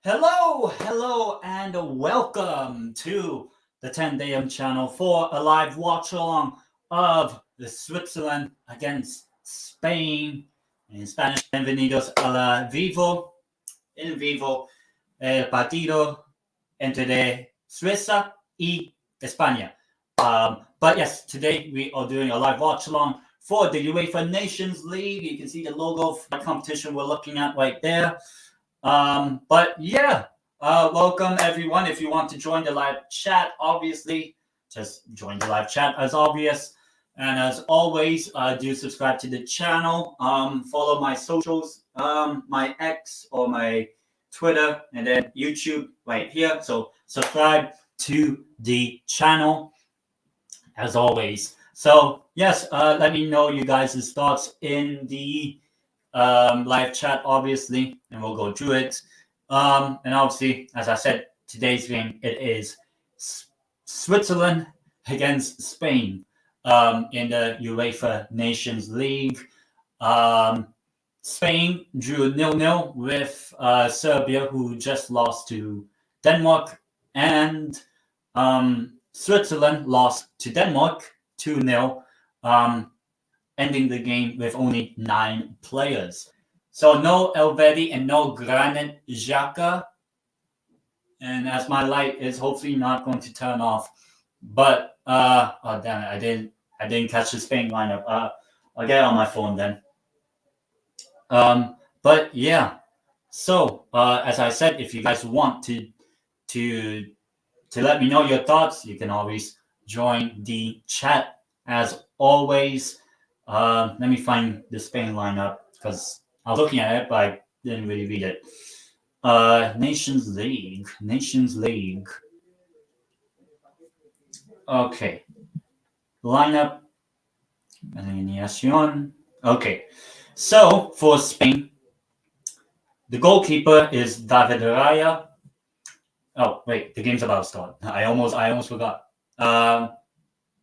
Hello, and welcome to the tendeitem channel for a live watch along of the Switzerland against Spain. In Spanish, bienvenidos a la vivo, en vivo, el partido entre Suiza y España. But yes, today we are doing a live watch along for the UEFA Nations League. You can see the logo for the competition we're looking at right there. But yeah, welcome everyone. If you want to join the live chat, obviously, just join the live chat as obvious. And as always, do subscribe to the channel. Follow my socials, my X or my Twitter, and then YouTube right here. So subscribe to the channel as always. So yes, let me know you guys' thoughts in the live chat, obviously, and we'll go through it. And obviously, as I said, today's game, it is Switzerland against Spain in the UEFA Nations League. Spain drew 0-0 with Serbia, who just lost to Denmark, and Switzerland lost to Denmark 2-0. Ending the game with only 9 players. So no Elvedi and no Granit Xhaka. And as my light is hopefully not going to turn off. But oh damn it, I didn't catch the Spain lineup. I'll get it on my phone then. But yeah. So as I said, if you guys want to let me know your thoughts, you can always join the chat as always. Let me find the Spain lineup because I was looking at it, but I didn't really read it. Nations League. Nations League. Okay. Lineup. Alineación. Okay. So for Spain, the goalkeeper is David Raya. Oh wait, the game's about to start. I almost forgot. Well,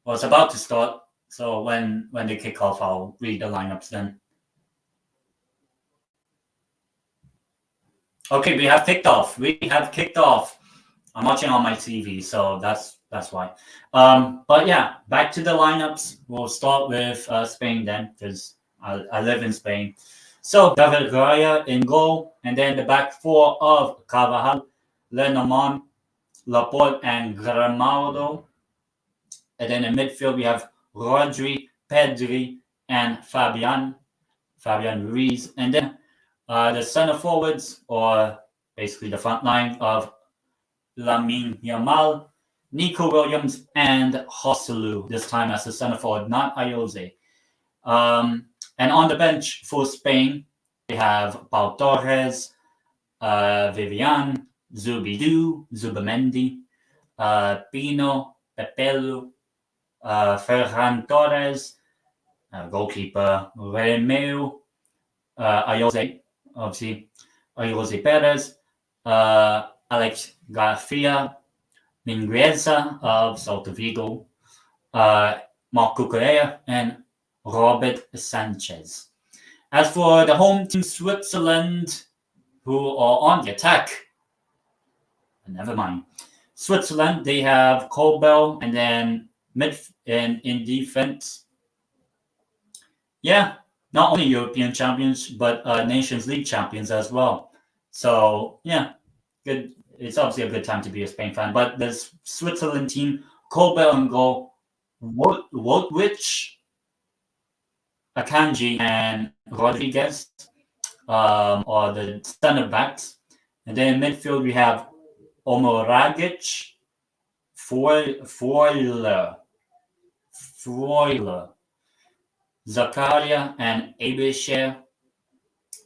it's about to start. So when they kick off, I'll read the lineups then. Okay, we have kicked off. I'm watching on my TV, so that's why. But yeah, back to the lineups. We'll start with Spain then, because I live in Spain. So David Raya in goal, and then the back four of Carvajal, Lenormand, Laporte, and Grimaldo. And then in midfield we have Rodri, Pedri, and Fabian Ruiz. And then the center forwards, or basically the front line of Lamine Yamal, Nico Williams, and Joselu, this time as the center forward, not Ayoze. And on the bench for Spain, we have Pau Torres, Vivian, Zubamendi, Pino, Pepelu, Ferran Torres, goalkeeper Remeu, Ayoze, obviously, Ayoze Perez, Alex Garcia, Mingueza of Celta Vigo, Marco Correa, and Robert Sanchez. As for the home team, Switzerland, who are on the attack, never mind. Switzerland, they have Colbell, and then in defense. Yeah, not only European champions, but Nations League champions as well. So yeah, good. It's obviously a good time to be a Spain fan. But the Switzerland team, Colbell in goal, Wojtwicz, Akanji, and Rodriguez are the center backs. And then in midfield, we have Omoragic, Freuler, Zakaria, and Abisher.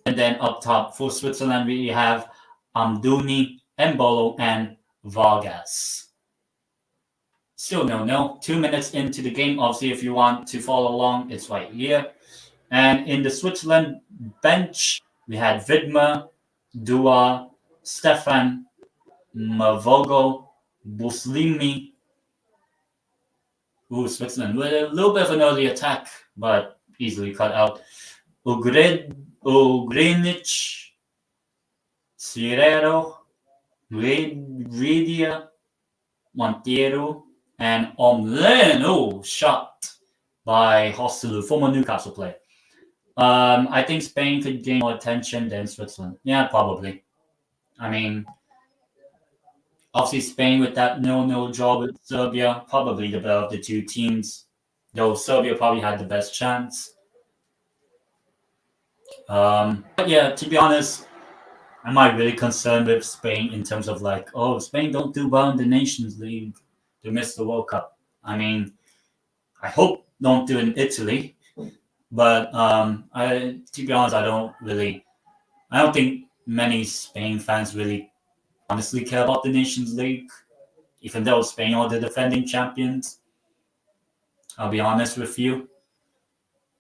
And then up top for Switzerland, we have Amdouni, Embolo, and Vargas. Still no. 2 minutes into the game. Obviously, if you want to follow along, it's right here. And in the Switzerland bench, we had Widmer, Dua, Stefan, Mavogo, Buslimi. Switzerland with a little bit of an early attack, but easily cut out. Ugrinic, Cirero, Redia, Monteiro, and Omlen. Oh, shot by Joselu, former Newcastle player. I think Spain could gain more attention than Switzerland. Yeah, probably. I mean, obviously Spain with that 0-0 draw with Serbia, probably the better of the two teams. Though Serbia probably had the best chance. But yeah, to be honest, am I really concerned with Spain in terms of like, oh, Spain don't do well in the Nations League, they miss the World Cup? I mean, I hope don't do in Italy, but to be honest, I don't think many Spain fans really honestly care about the Nations League, even though Spain are the defending champions. I'll be honest with you.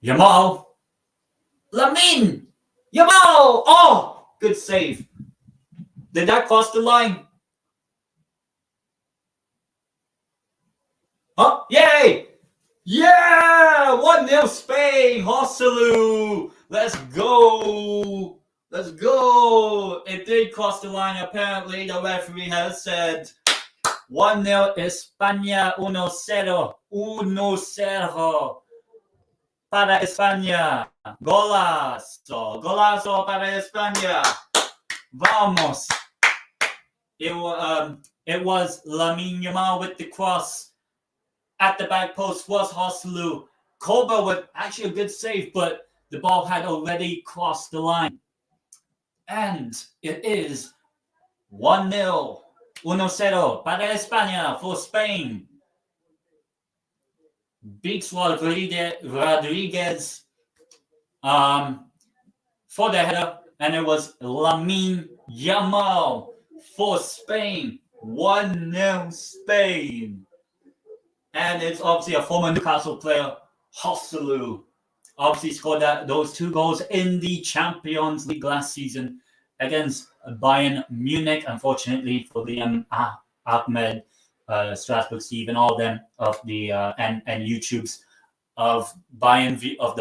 Yamal, Lamine, Yamal. Oh, good save. Did that cross the line? Oh, yay! Yeah! 1-0 Spain! Joselu! Let's go! Let's go! It did cross the line. Apparently, the referee has said 1-0 España, 1-0. 1-0 para España. Golazo! Golazo para España! Vamos! It was Lamine Yamal with the cross. At the back post was Joselu. Colbell with actually a good save, but the ball had already crossed the line. And it is 1-0. 1-0 para España for Spain. beats Rodriguez for the header, and it was Yamal for Spain. 1-0 Spain. And it's obviously a former Newcastle player, Hosselu. Obviously scored those 2 goals in the Champions League last season against Bayern Munich. Unfortunately for Liam Ahmed, Strasbourg Steve, and all of them of the and YouTubes of the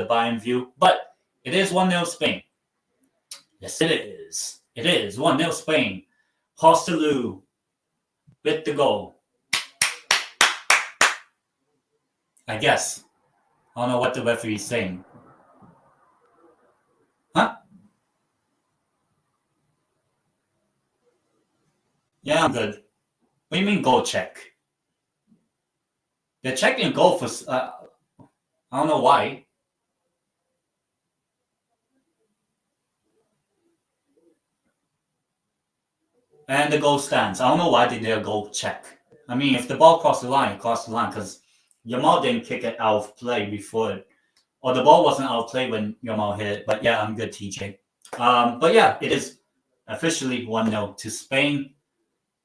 Bayern View. But it is 1-0 Spain. Yes, it is. It is 1-0 Spain. Hosselu with the goal. I guess. I don't know what the referee is saying. Huh? Yeah, I'm good. What do you mean goal check? They're checking goal for... I don't know why. And the goal stands. I don't know why they did a goal check. I mean, if the ball crossed the line, it crossed the line because Yamal didn't kick it out of play before it. Or the ball wasn't out of play when Yamal hit it. But yeah, I'm good, TJ. But yeah, it is officially 1-0 to Spain.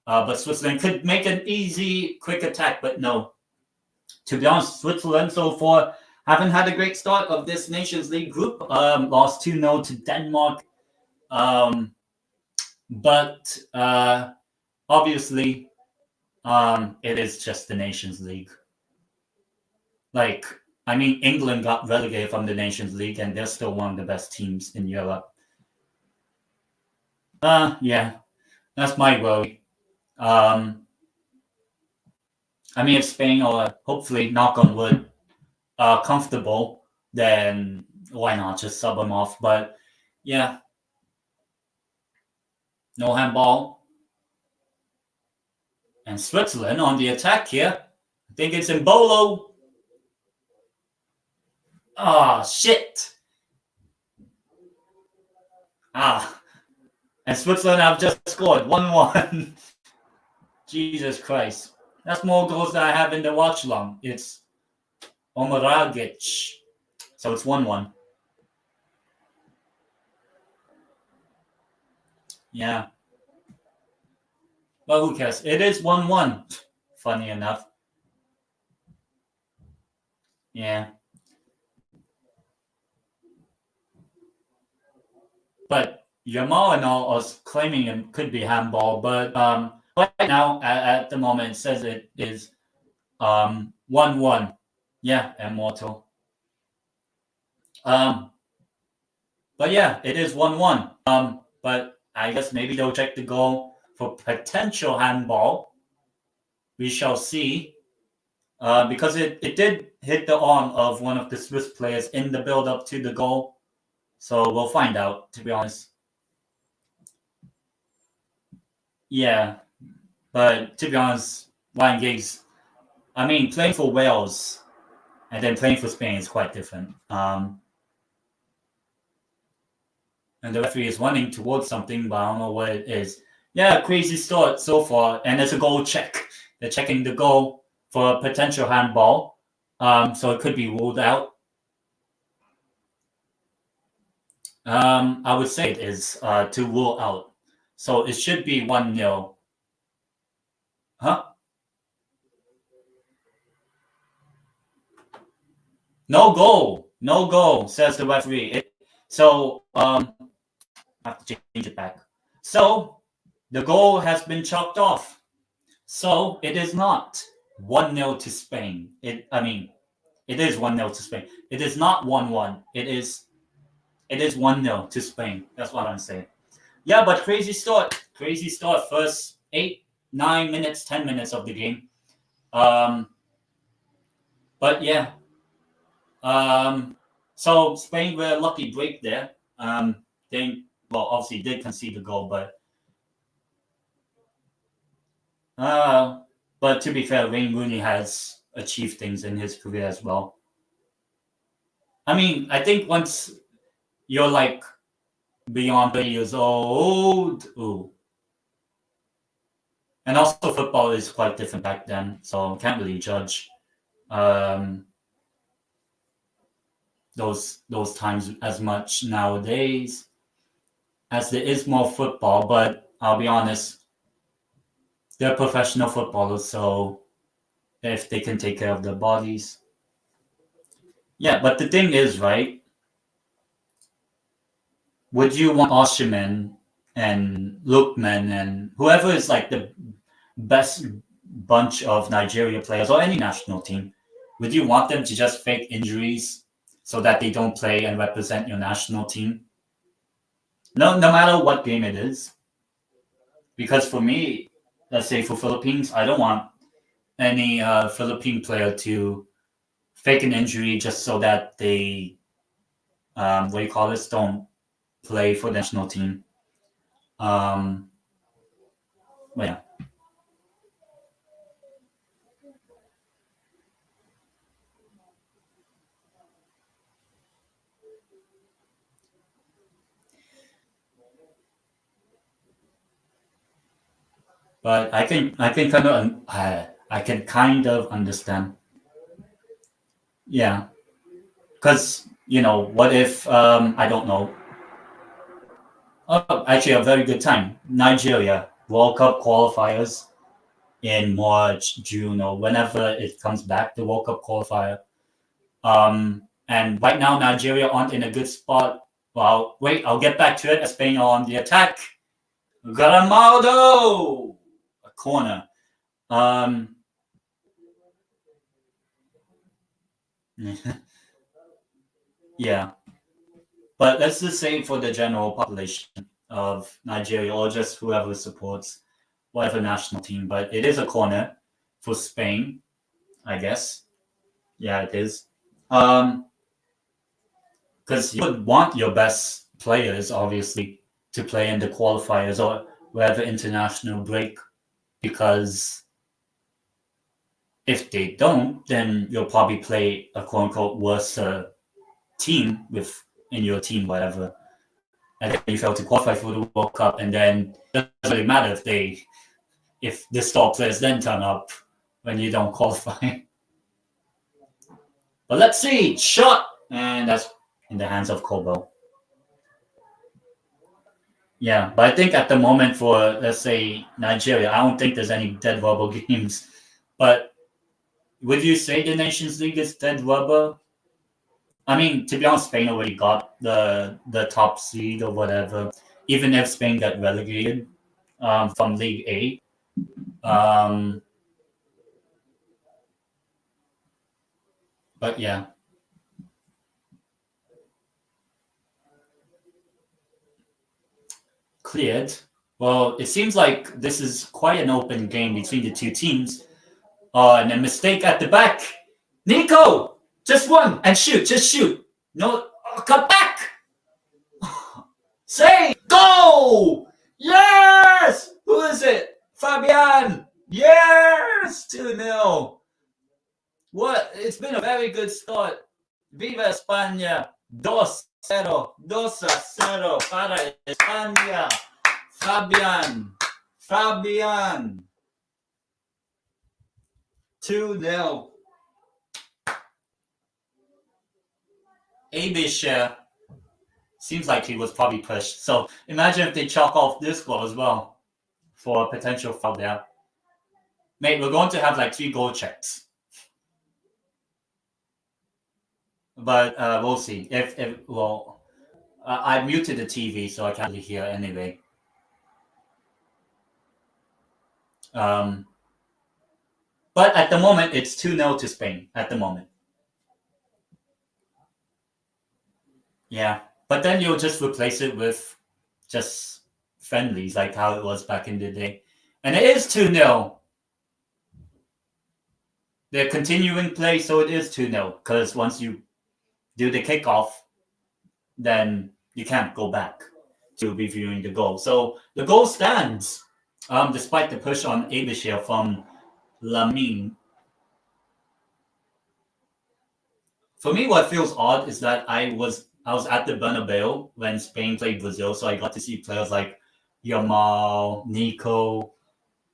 But Switzerland could make an easy, quick attack, but no. To be honest, Switzerland so far haven't had a great start of this Nations League group. Lost 2-0 to Denmark. But obviously, it is just the Nations League. Like, I mean, England got relegated from the Nations League, and they're still one of the best teams in Europe. Yeah, that's my worry. I mean, if Spain are hopefully, knock on wood, comfortable, then why not just sub them off? But yeah, no handball. And Switzerland on the attack here. I think it's Mbolo. Ah, shit. And Switzerland have just scored 1-1. Jesus Christ. That's more goals than I have in the watch long. It's Omaragic. So it's 1-1. Yeah. Well, who cares? It is 1-1. Funny enough. Yeah. But Yamal and all us claiming it could be handball, but right now at the moment it says it is 1-1. Yeah, immortal. But yeah, it is 1-1. But I guess maybe they'll check the goal for potential handball. We shall see. Because it did hit the arm of one of the Swiss players in the build-up to the goal. So we'll find out, to be honest. Yeah. But to be honest, Ryan Giggs, I mean, playing for Wales and then playing for Spain is quite different. And the referee is running towards something, but I don't know what it is. Yeah, crazy start so far. And there's a goal check. They're checking the goal for a potential handball. So it could be ruled out. I would say it is to rule out. So it should be 1-0. Huh? No goal. No goal, says the referee. I have to change it back. So the goal has been chalked off. So it is not 1-0 to Spain. It is 1-0 to Spain. It is not 1-1. It is 1-0 to Spain. That's what I'm saying. Yeah, but crazy start. Crazy start. First 8, 9 minutes, 10 minutes of the game. But yeah. So Spain were a lucky break there. They obviously did concede the goal, but to be fair, Wayne Rooney has achieved things in his career as well. I mean, I think once you're like beyond 30 years old, and also football is quite different back then, so can't really judge. those times as much nowadays, as there is more football. But I'll be honest, they're professional footballers, so if they can take care of their bodies. Yeah, but the thing is, right? Would you want Osimhen and Lookman and whoever is like the best bunch of Nigeria players or any national team? Would you want them to just fake injuries so that they don't play and represent your national team? No matter what game it is. Because for me, let's say for Philippines, I don't want any Philippine player to fake an injury just so that they, what do you call this, don't play for the national team. But yeah. But I can kind of understand. Yeah, because what if I don't know. Oh, actually, a very good time. Nigeria World Cup qualifiers in March, June, or whenever it comes back. The World Cup qualifier. And right now Nigeria aren't in a good spot. Well, wait, I'll get back to it. Spain are on the attack. Garamaldo, a corner. Um, yeah. But let's just say for the general population of Nigeria or just whoever supports whatever national team, but it is a corner for Spain, I guess. Yeah, it is. Because you would want your best players, obviously, to play in the qualifiers or whatever international break, because if they don't, then you'll probably play a quote unquote worse team in your team, whatever. And then you fail to qualify for the World Cup, and then it doesn't really matter if the star players then turn up when you don't qualify. But let's see, shot, and that's in the hands of Kobo. Yeah, but I think at the moment for let's say Nigeria, I don't think there's any dead rubber games. But would you say the Nations League is dead rubber? I mean, to be honest, Spain already got the top seed or whatever. Even if Spain got relegated from League A, um, but yeah, cleared. Well, it seems like this is quite an open game between the two teams. And a mistake at the back. Nico, just one and shoot, just shoot. No, cut back. Say, go! Yes! Who is it? Fabian! Yes! 2-0. What? It's been a very good start. Viva España! 2-0. 2-0 para España. Fabian. Fabian. 2-0. Abisha seems like he was probably pushed. So imagine if they chalk off this goal as well for a potential foul there. Mate, we're going to have like 3 goal checks. But we'll see. I muted the TV so I can't really hear anyway. But at the moment, it's 2-0 to Spain at the moment. Yeah. But then you'll just replace it with just friendlies like how it was back in the day. And it is 2-0. They're continuing play, so it is 2-0. Because once you do the kickoff, then you can't go back to reviewing the goal. So the goal stands, despite the push on Abishir from Lamine. For me, what feels odd is that I was at the Bernabeu when Spain played Brazil, so I got to see players like Yamal, Nico,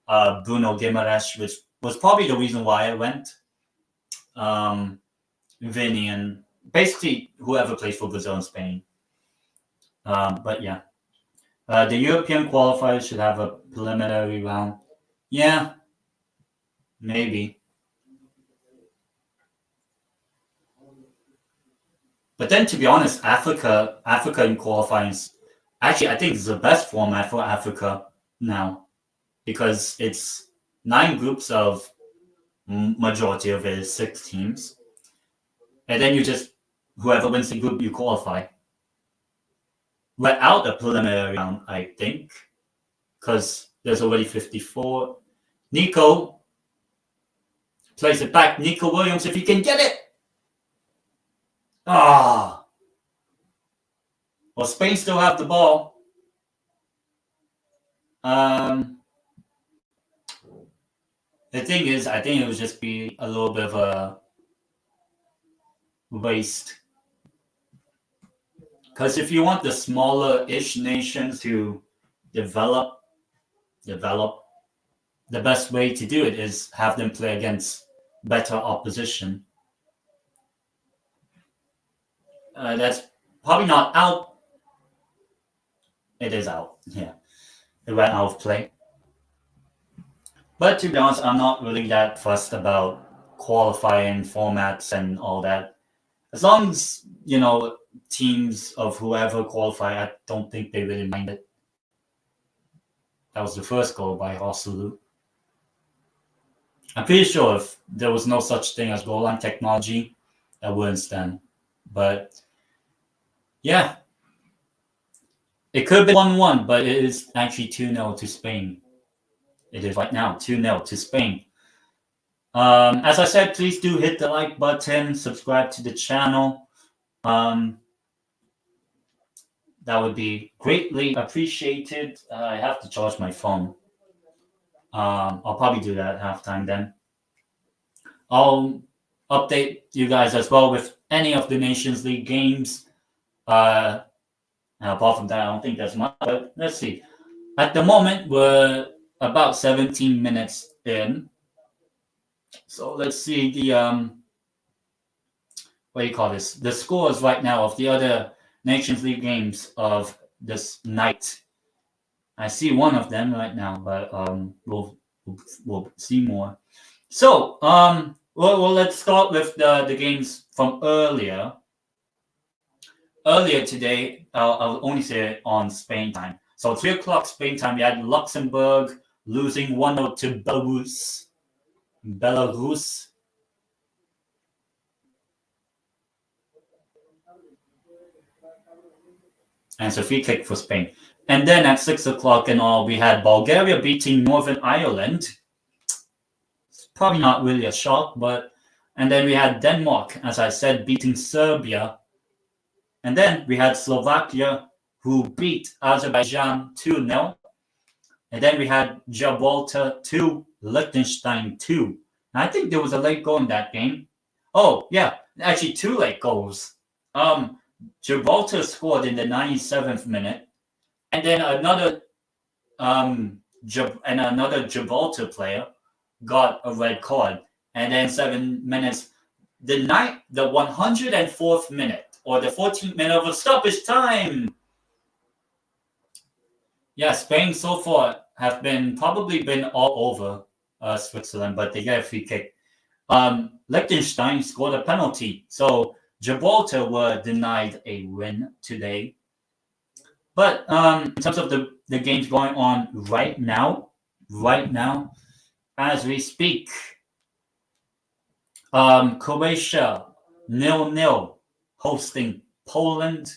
Bruno Guimaraes, which was probably the reason why I went. Vinny and basically whoever plays for Brazil and Spain. But yeah, the European qualifiers should have a preliminary round. Yeah, maybe. But then, to be honest, Africa in qualifying, actually, I think it's the best format for Africa now because it's 9 groups of majority of it is 6 teams, and then you just whoever wins the group you qualify. Without a preliminary round, I think, because there's already 54. Nico plays it back. Nico Williams, if he can get it. Ah. Well, Spain still have the ball. The thing is, I think it would just be a little bit of a waste. Because if you want the smaller-ish nations to develop, the best way to do it is have them play against better opposition. That's probably not out. It is out. Yeah, it went out of play. But to be honest, I'm not really that fussed about qualifying formats and all that. As long as, teams of whoever qualify, I don't think they really mind it. That was the first goal by Hosselu. I'm pretty sure if there was no such thing as goal line technology, that wouldn't stand. But yeah, it could be 1-1, but it is actually 2-0 to Spain. It is right now 2-0 to Spain. As I said, please do hit the like button, subscribe to the channel. That would be greatly appreciated. I have to charge my phone. I'll probably do that at halftime then. I'll update you guys as well with any of the Nations League games. And apart from that, I don't think there's much. But let's see. At the moment, we're about 17 minutes in. So let's see the what do you call this? The scores right now of the other Nations League games of this night. I see one of them right now, but we'll see more. So well, let's start with the games from earlier. Earlier today, I'll only say it on Spain time. So 3 o'clock Spain time, we had Luxembourg losing 1-0 to Belarus. And it's a free kick for Spain. And then at 6 o'clock and all, we had Bulgaria beating Northern Ireland. It's probably not really a shock, but... And then we had Denmark, as I said, beating Serbia. And then we had Slovakia, who beat Azerbaijan 2-0. And then we had Gibraltar 2, Liechtenstein 2. And I think there was a late goal in that game. Oh, yeah, actually 2 late goals. Gibraltar scored in the 97th minute. And then another Gibraltar player got a red card. And then 7 minutes, the 104th minute, or the 14th minute of a stoppage time. Yeah, Spain so far have probably been all over Switzerland, but they get a free kick. Liechtenstein scored a penalty, so Gibraltar were denied a win today. But in terms of the games going on right now, as we speak, Croatia 0-0 hosting Poland.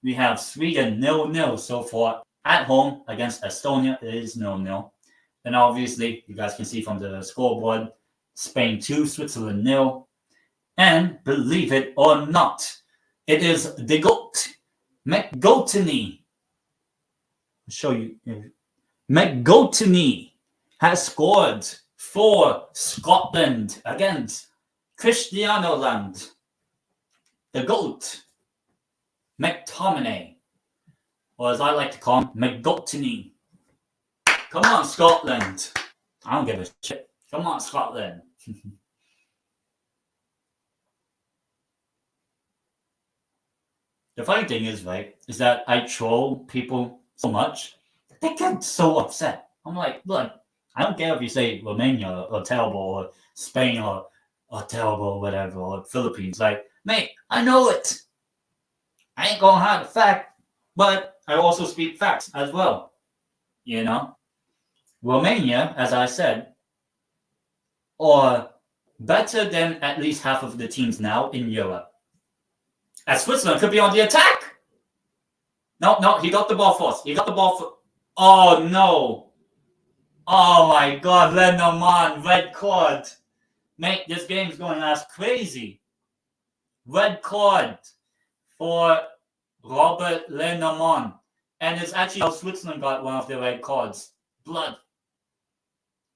We have Sweden 0-0 so far at home against Estonia. It is 0-0. And obviously, you guys can see from the scoreboard, Spain 2, Switzerland 0. And believe it or not, it is the GOAT, McGoatney. I'll show you. McGoatney has scored for Scotland against Cristiano Land. The GOAT, McTominay, or as I like to call him, McGoatney. Come on, Scotland. I don't give a shit. Come on, Scotland. the funny thing is, right, is that I troll people so much that they get so upset. I'm like, look, I don't care if you say Romania or terrible or Spain or terrible or whatever or Philippines. Like, mate, I know it. I ain't gonna hide the fact, but I also speak facts as well. You know, Romania, as I said, are better than at least half of the teams now in Europe. As Switzerland could be on the attack. No, he got the ball first. He got the ball first. Oh no! Oh my God, Lenormand, red card. Mate, this game's going as crazy. Red card for Robert Lenormand. And it's actually how Switzerland got one of the red cards. Blood.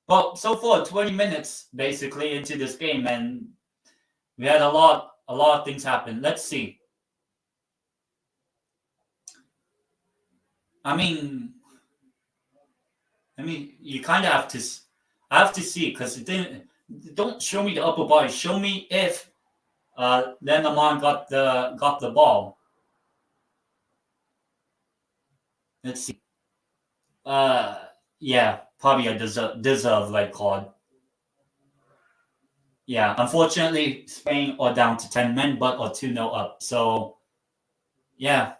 Well, so far, 20 minutes basically into this game, and we had a lot of things happen. Let's see. I mean, you kind of have to. I have to see because it didn't. Don't show me the upper body. Show me if Lenormand got the ball. Let's see. Yeah, probably a deserved red card. Yeah, unfortunately, Spain are down to 10 men, but are 2-0 up. So, yeah.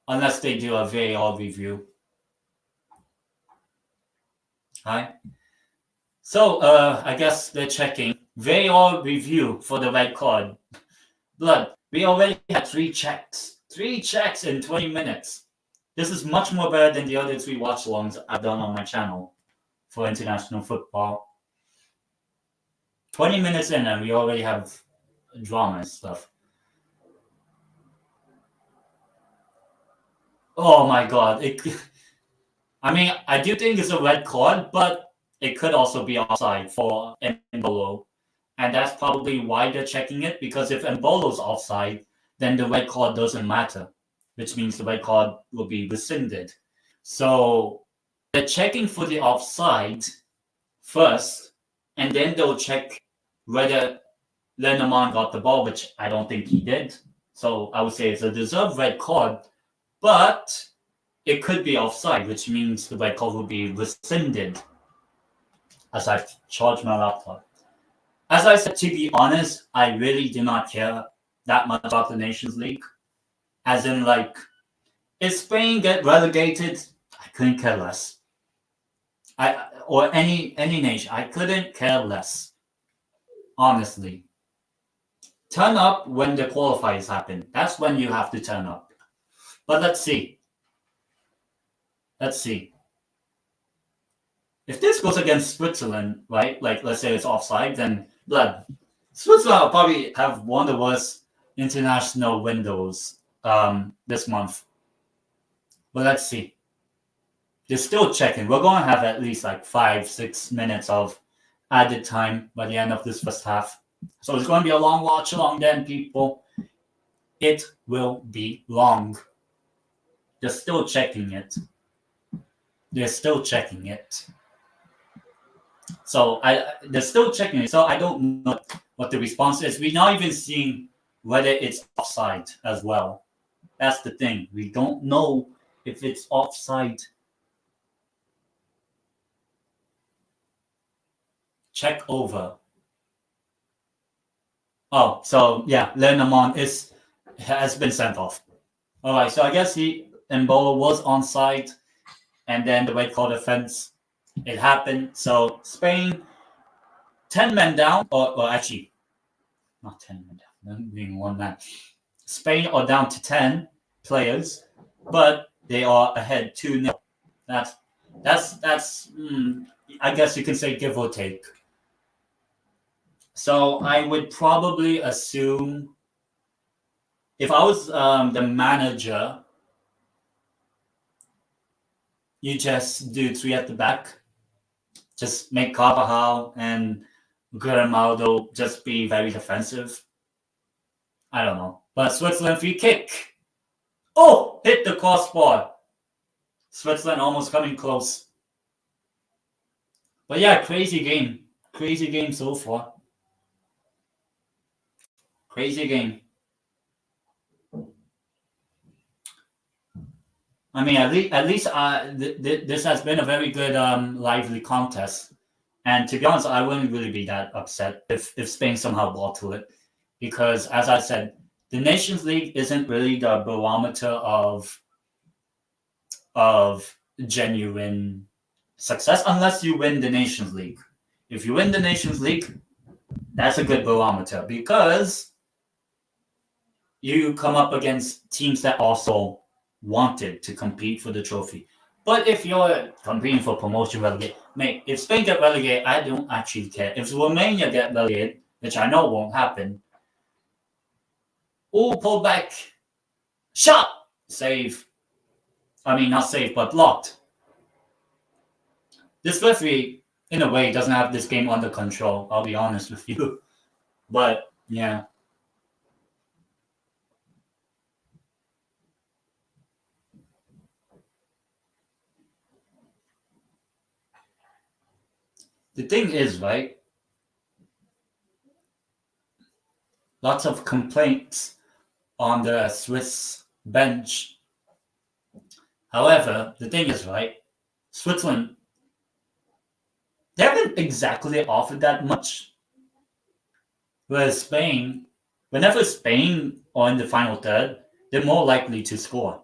Unless they do a VAR review. Hi. So, I guess they're checking. VAR review for the red card. Blood, we already had 3 checks. 3 checks in 20 minutes. This is much more better than the other 3 watch-alongs I've done on my channel for international football. 20 minutes in and we already have drama and stuff. Oh my God. I mean, I do think it's a red card, but it could also be offside for Embolo. And that's probably why they're checking it, because if Embolo's offside, then the red card doesn't matter, which means the red card will be rescinded. So they're checking for the offside first, and then they'll check whether Lenormand got the ball, which I don't think he did. So I would say it's a deserved red card, but it could be offside, which means the red card will be rescinded. As I charge my laptop. As I said, to be honest, I really do not care that much about the Nations League. As in, like, if Spain get relegated, I couldn't care less. Or any nation, I couldn't care less. Honestly. Turn up when the qualifiers happen. That's when you have to turn up. But let's see. Let's see. If this goes against Switzerland, right? Like, let's say it's offside, then blood. Switzerland will probably have one of the worst international windows this month. But let's see. They're still checking. We're going to have at least like 5-6 minutes of added time by the end of this first half. So it's going to be a long watch along then, people. It will be long. They're still checking it. They're still checking it. So they're still checking it. So I don't know what the response is. We're not even seeing whether it's offside as well. That's the thing. We don't know if it's offside. Check over. Oh, so yeah, Lenormand has been sent off. All right, so I guess Embolo was onside, and then the red card offense. It happened. So Spain, 10 men down, or actually, not 10 men down, being 1 man. Spain are down to 10 players, but they are ahead 2-0. That's I guess you can say give or take. So I would probably assume if I was the manager, you just do 3 at the back. Just make Carvajal and Grimaldo just be very defensive. I don't know. But Switzerland free kick. Oh, hit the crossbar. Switzerland almost coming close. But yeah, crazy game so far. Crazy game. I mean, at least this has been a very good, lively contest. And to be honest, I wouldn't really be that upset if Spain somehow bottle it, because as I said, the Nations League isn't really the barometer of genuine success unless you win the Nations League. If you win the Nations League, that's a good barometer because you come up against teams that also wanted to compete for the trophy. But if you're competing for promotion, relegate, mate, if Spain get relegated, I don't actually care. If Romania get relegated, which I know won't happen, pull back, shot, save. I mean, not save, but blocked. This referee, in a way, doesn't have this game under control. I'll be honest with you. But yeah. The thing is, right? Lots of complaints on the Swiss bench. However, the thing is, right? Switzerland, they haven't exactly offered that much. Whereas Spain, whenever Spain are in the final third, they're more likely to score.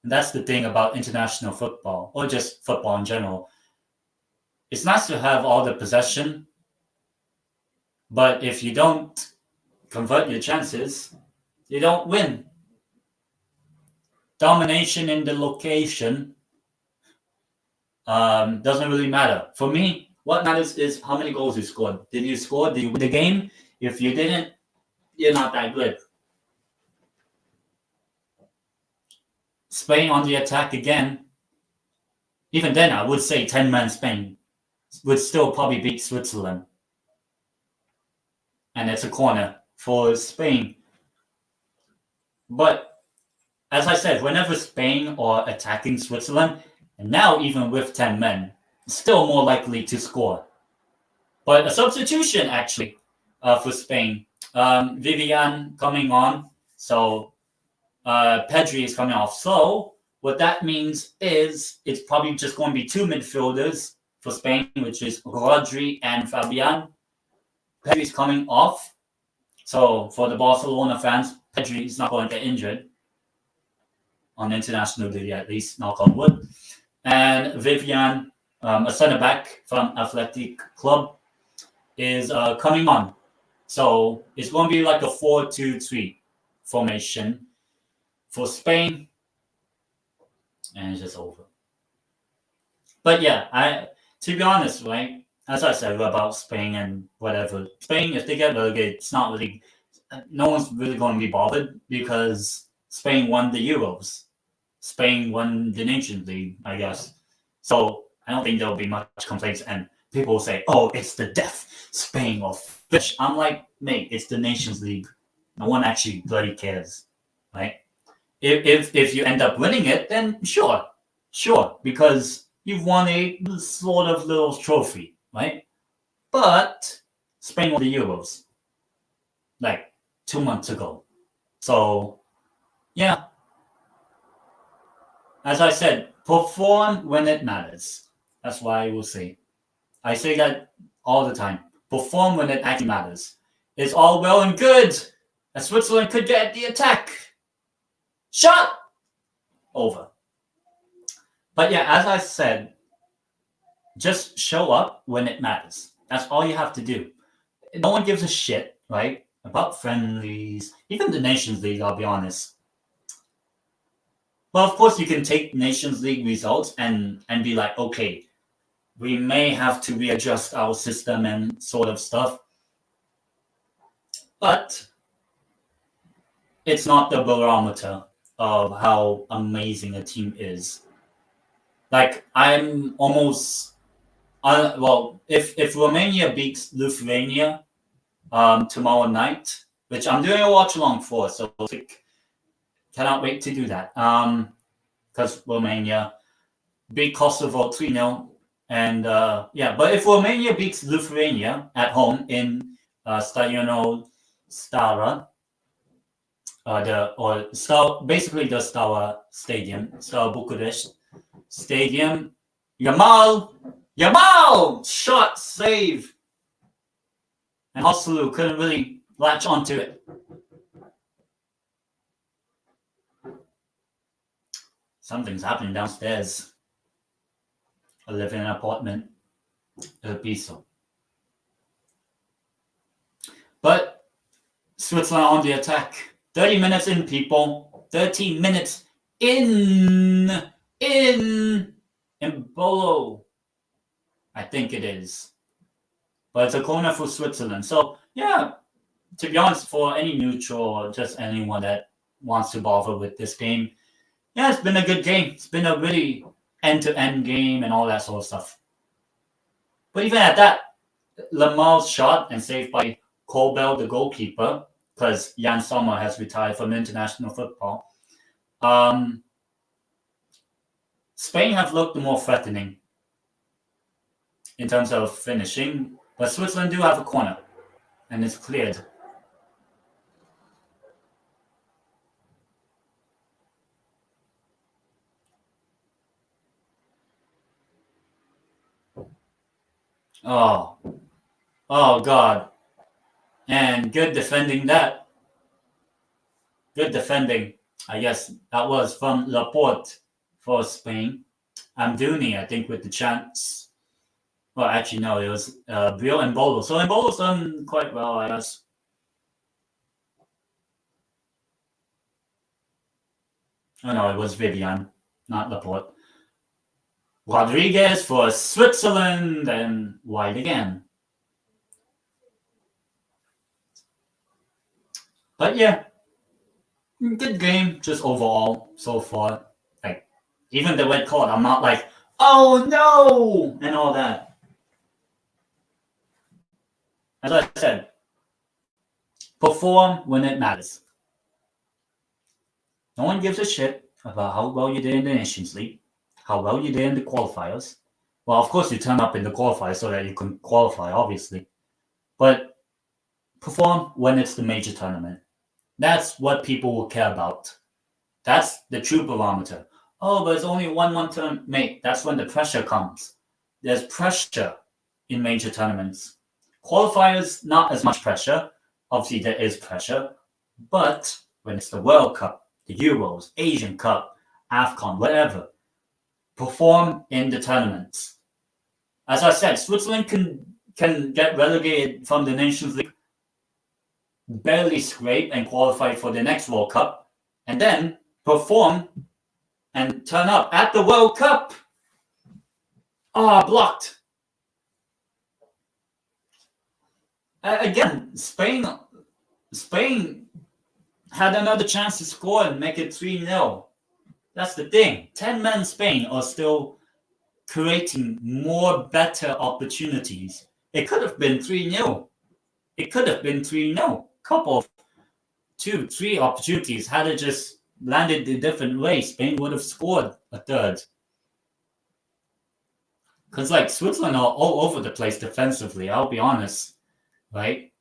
And that's the thing about international football, or just football in general. It's nice to have all the possession, but if you don't convert your chances, you don't win. Domination in the location doesn't really matter. For me, what matters is how many goals you scored. Did you score? Did you win the game? If you didn't, you're not that good. Spain on the attack again. Even then, I would say 10-man Spain would still probably beat Switzerland. And it's a corner for Spain. But as I said, whenever Spain are attacking Switzerland, and now even with 10 men, still more likely to score. But a substitution actually for Spain. Vivian coming on, so Pedri is coming off. So what that means is it's probably just going to be two midfielders for Spain, which is Rodri and Fabian. Pedri is coming off. So for the Barcelona fans, Pedri is not going to get injured on international duty, at least, knock on wood. And Vivian, a centre back from Athletic Club, is coming on. So it's going to be like a 4-2-3 formation for Spain, and it's just over. But yeah, to be honest, right, as I said about Spain and whatever, Spain, if they get relegated, it's not really, no one's really going to be bothered because Spain won the Euros. Spain won the Nations League, I guess. So I don't think there'll be much complaints. And people will say, "Oh, it's the death, Spain or fish." I'm like, mate, it's the Nations League. No one actually bloody cares, right? If you end up winning it, then sure, because you've won a sort of little trophy, right? But Spain won the Euros like 2 months ago. So yeah, as I said, perform when it matters. That's why I will say. I say that all the time. Perform when it actually matters. It's all well and good that Switzerland could get the attack. Shot! Over. But yeah, as I said, just show up when it matters. That's all you have to do. No one gives a shit, right? About friendlies, even the Nations League, I'll be honest. Well, of course, you can take Nations League results and be like, okay, we may have to readjust our system and sort of stuff. But it's not the barometer of how amazing a team is. Like, I'm almost, if Romania beats Lithuania tomorrow night, which I'm doing a watch along for, so cannot wait to do that. Because Romania beat Kosovo 3-0, And yeah, but if Romania beats Lithuania at home in Stadionul Stara, basically the Stara Stadium, Stara Bucharest Stadium, Yamal, shot, save, and Hoslu couldn't really latch onto it. Something's happening downstairs. I live in an apartment, a piso. But Switzerland on the attack. 30 minutes in, people. 13 minutes in Bolo. I think it is. But it's a corner for Switzerland. So, yeah, to be honest, for any neutral or just anyone that wants to bother with this game, yeah, it's been a good game. It's been a really end-to-end game and all that sort of stuff. But even at that, Lamal's shot and saved by Colbell, the goalkeeper, because Jan Sommer has retired from international football. Spain have looked more threatening in terms of finishing, but Switzerland do have a corner, and it's cleared. Oh God. And good defending that. Good defending. I guess that was from Laporte for Spain. Amdouni, I think, with the chance. Well, actually, no, it was Brio and Bolo. So Bolo's done quite well, I guess. Oh, no, it was Vivian, not Laporte. Rodriguez for Switzerland and wide again. But yeah, good game just overall so far. Like, even the red card, I'm not like, oh no, and all that. As I said, perform when it matters. No one gives a shit about how well you did in the Nations League, how well you did in the qualifiers. Well, of course, you turn up in the qualifiers so that you can qualify, obviously. But perform when it's the major tournament. That's what people will care about. That's the true barometer. Oh, but it's only 1-1 turn, mate. That's when the pressure comes. There's pressure in major tournaments. Qualifiers, not as much pressure. Obviously, there is pressure. But when it's the World Cup, the Euros, Asian Cup, AFCON, whatever, perform in the tournaments. As I said, Switzerland can get relegated from the Nations League, barely scrape and qualify for the next World Cup, and then perform and turn up at the World Cup. Blocked. Again, Spain had another chance to score and make it 3-0. That's the thing. 10-man Spain are still creating more better opportunities. It could have been 3-0. Couple of 2-3 opportunities. Had it just landed a different way, Spain would have scored a third. Because, like, Switzerland are all over the place defensively, I'll be honest. Right?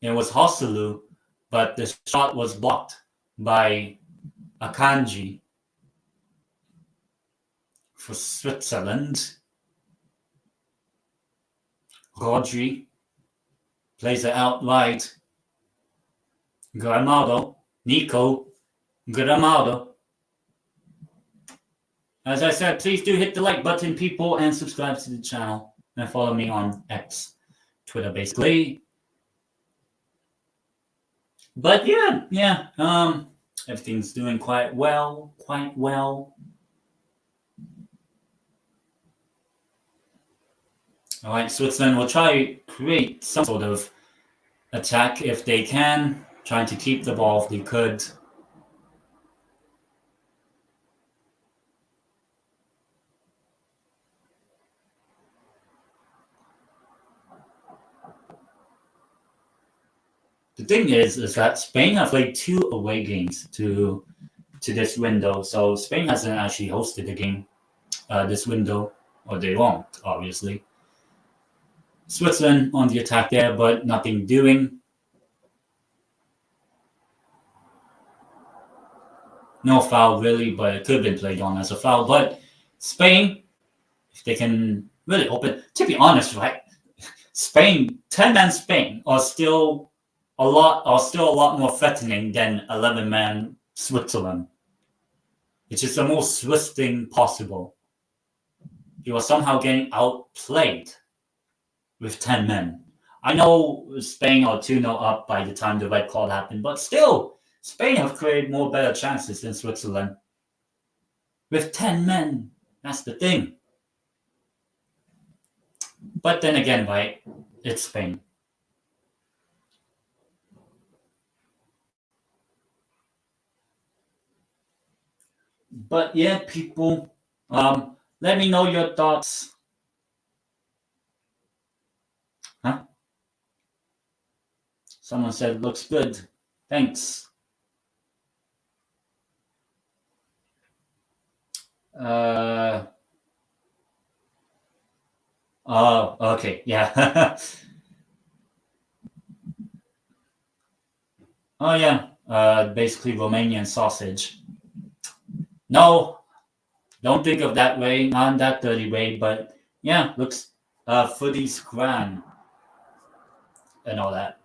It was Hoselu, but the shot was blocked by Akanji for Switzerland. Rodri plays it out right. Nico Gramado. As I said, please do hit the like button, people, and subscribe to the channel. And follow me on X, Twitter, basically. But yeah. Everything's doing quite well. All right, Switzerland will try to create some sort of attack if they can, trying to keep the ball if they could. The thing is that Spain have played 2 away games to this window, so Spain hasn't actually hosted a game this window. or they won't, obviously. Switzerland on the attack there, but nothing doing. No foul really, but it could have been played on as a foul. But Spain, if they can really open, to be honest, right? Spain, 10-man Spain are still a lot more threatening than 11-man Switzerland. Which is the most Swiss thing possible. You are somehow getting outplayed with 10 men. I know Spain are 2-0 up by the time the red card happened, but still, Spain have created more better chances than Switzerland. With 10 men, that's the thing. But then again, right, it's Spain. But yeah, people, let me know your thoughts. Huh? Someone said looks good. Thanks. Oh, okay, yeah. Oh yeah, basically Romanian sausage. No, don't think of that way, not in that dirty way, but yeah, looks footy scran and all that.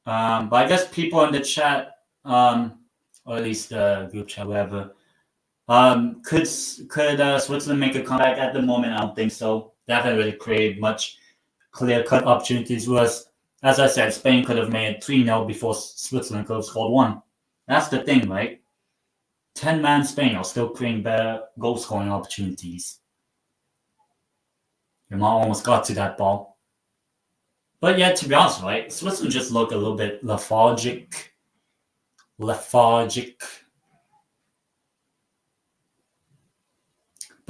But I guess people in the chat, or at least the group chat, whatever, could Switzerland make a comeback at the moment? I don't think so. They haven't really created much clear-cut opportunities. Whereas, as I said, Spain could have made 3-0 before Switzerland could have scored one. That's the thing, right? 10-man Spain are still creating better goal-scoring opportunities. Yamal almost got to that ball. But yeah, to be honest, right, Switzerland just looked a little bit lethargic. But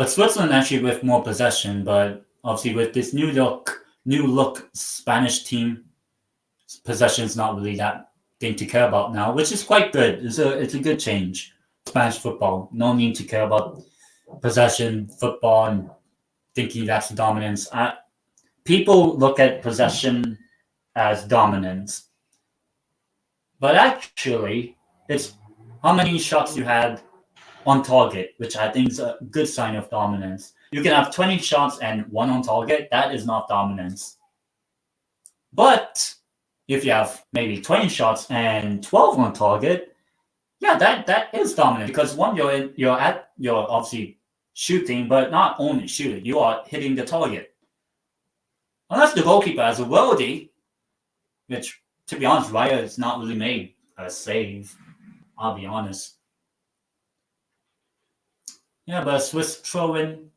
Switzerland actually with more possession, but obviously with this new look Spanish team, possession is not really that thing to care about now, which is quite good. It's a good change. Spanish football, no need to care about possession football and thinking that's dominance. People look at possession as dominance, but actually, it's how many shots you had on target, which I think is a good sign of dominance. You can have 20 shots and one on target. That is not dominance. But if you have maybe 20 shots and 12 on target, yeah, that is dominant because one, you're obviously shooting, but not only shooting, you are hitting the target. Unless the goalkeeper has a worldie, which to be honest, Raya has not really made a save. I'll be honest. Yeah, but Swiss throw in.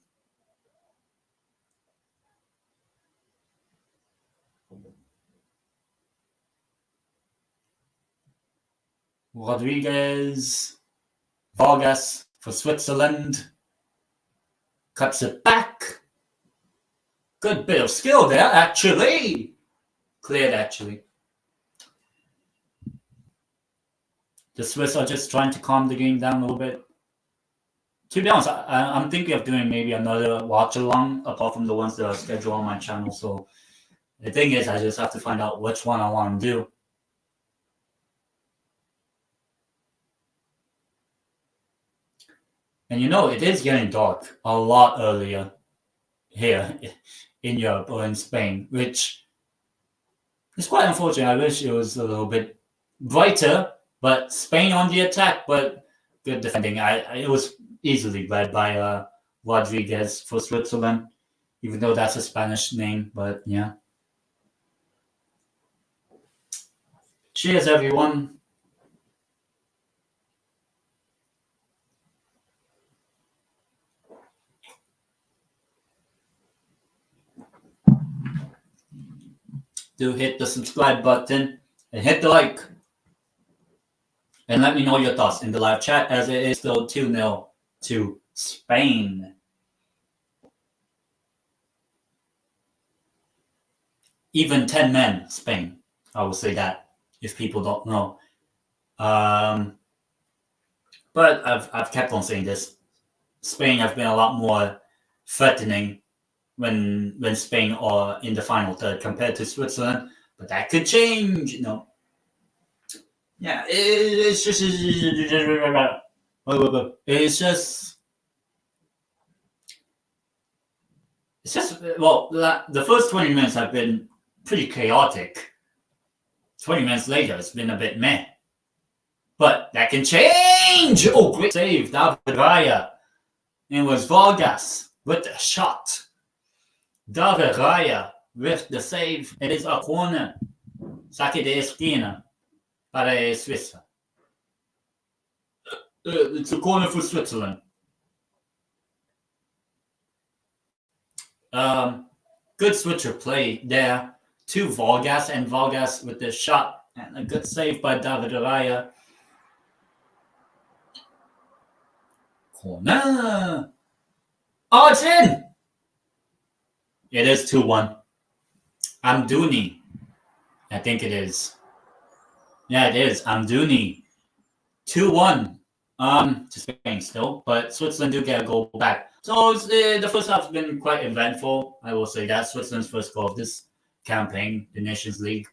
Rodriguez, Vargas for Switzerland. Cuts it back. Good bit of skill there, actually. Cleared, actually. The Swiss are just trying to calm the game down a little bit. To be honest, I'm thinking of doing maybe another watch along apart from the ones that are scheduled on my channel. So the thing is, I just have to find out which one I want to do. And you know, it is getting dark a lot earlier here in Europe or in Spain, which is quite unfortunate. I wish it was a little bit brighter, but Spain on the attack, but good defending. It was easily led by Rodriguez for Switzerland, even though that's a Spanish name, but yeah. Cheers, everyone. Do hit the subscribe button and hit the like. And let me know your thoughts in the live chat as it is still 2-0 to Spain. Even 10 men, Spain. I will say that. if people don't know. But I've kept on saying this. Spain have been a lot more threatening when Spain are in the final third compared to Switzerland, but that could change. Yeah, it's just well, the first 20 minutes have been pretty chaotic. 20 minutes later, it's been a bit meh. But that can change! Oh, great save, David Raya. It was Vargas with the shot. David Raya with the save. It is a corner. Saque de esquina para Suiza. It's a corner for Switzerland. Good switcher play there to Vargas, and Vargas with the shot and a good save by David Raya. Corner. Oh, it's in! It is 2-1. Amdouni. I think it is. Yeah, it is. Amdouni. 2-1. To Spain still, but Switzerland do get a goal back. So the first half has been quite eventful. I will say that. Switzerland's first goal of this campaign, the Nations League.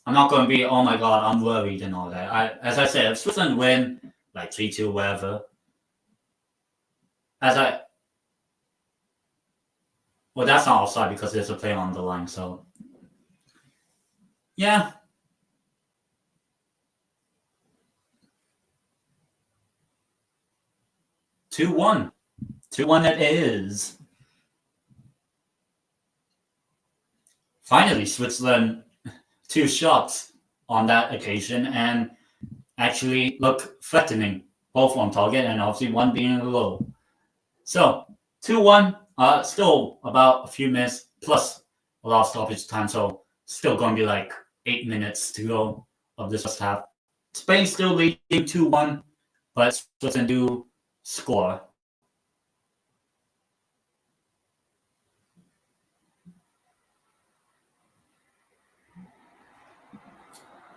I'm not going to be, oh my God, I'm worried and all that. As I said, if Switzerland win, like 3-2, whatever. Well, that's not offside because there's a play on the line, so. Yeah. Two one it is. Finally, Switzerland 2 shots on that occasion and actually look threatening, both on target and obviously one being low. So 2-1, still about a few minutes plus a lot of stoppage time, so still going to be like 8 minutes to go of this first half. Spain still leading 2-1, but Switzerland do score.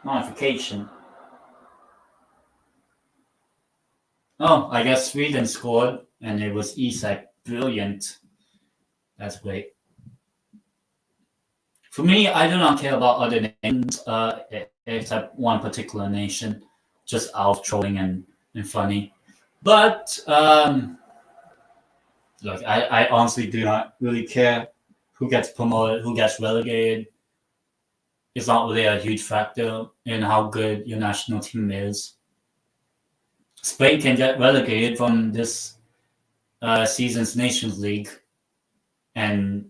Modification. Oh, I guess Sweden scored, and it was Isak. Brilliant. That's great. For me, I do not care about other nations, except one particular nation, just out of trolling and funny. But look, I honestly do not really care who gets promoted, who gets relegated. It's not really a huge factor in how good your national team is. Spain can get relegated from this season's Nations League and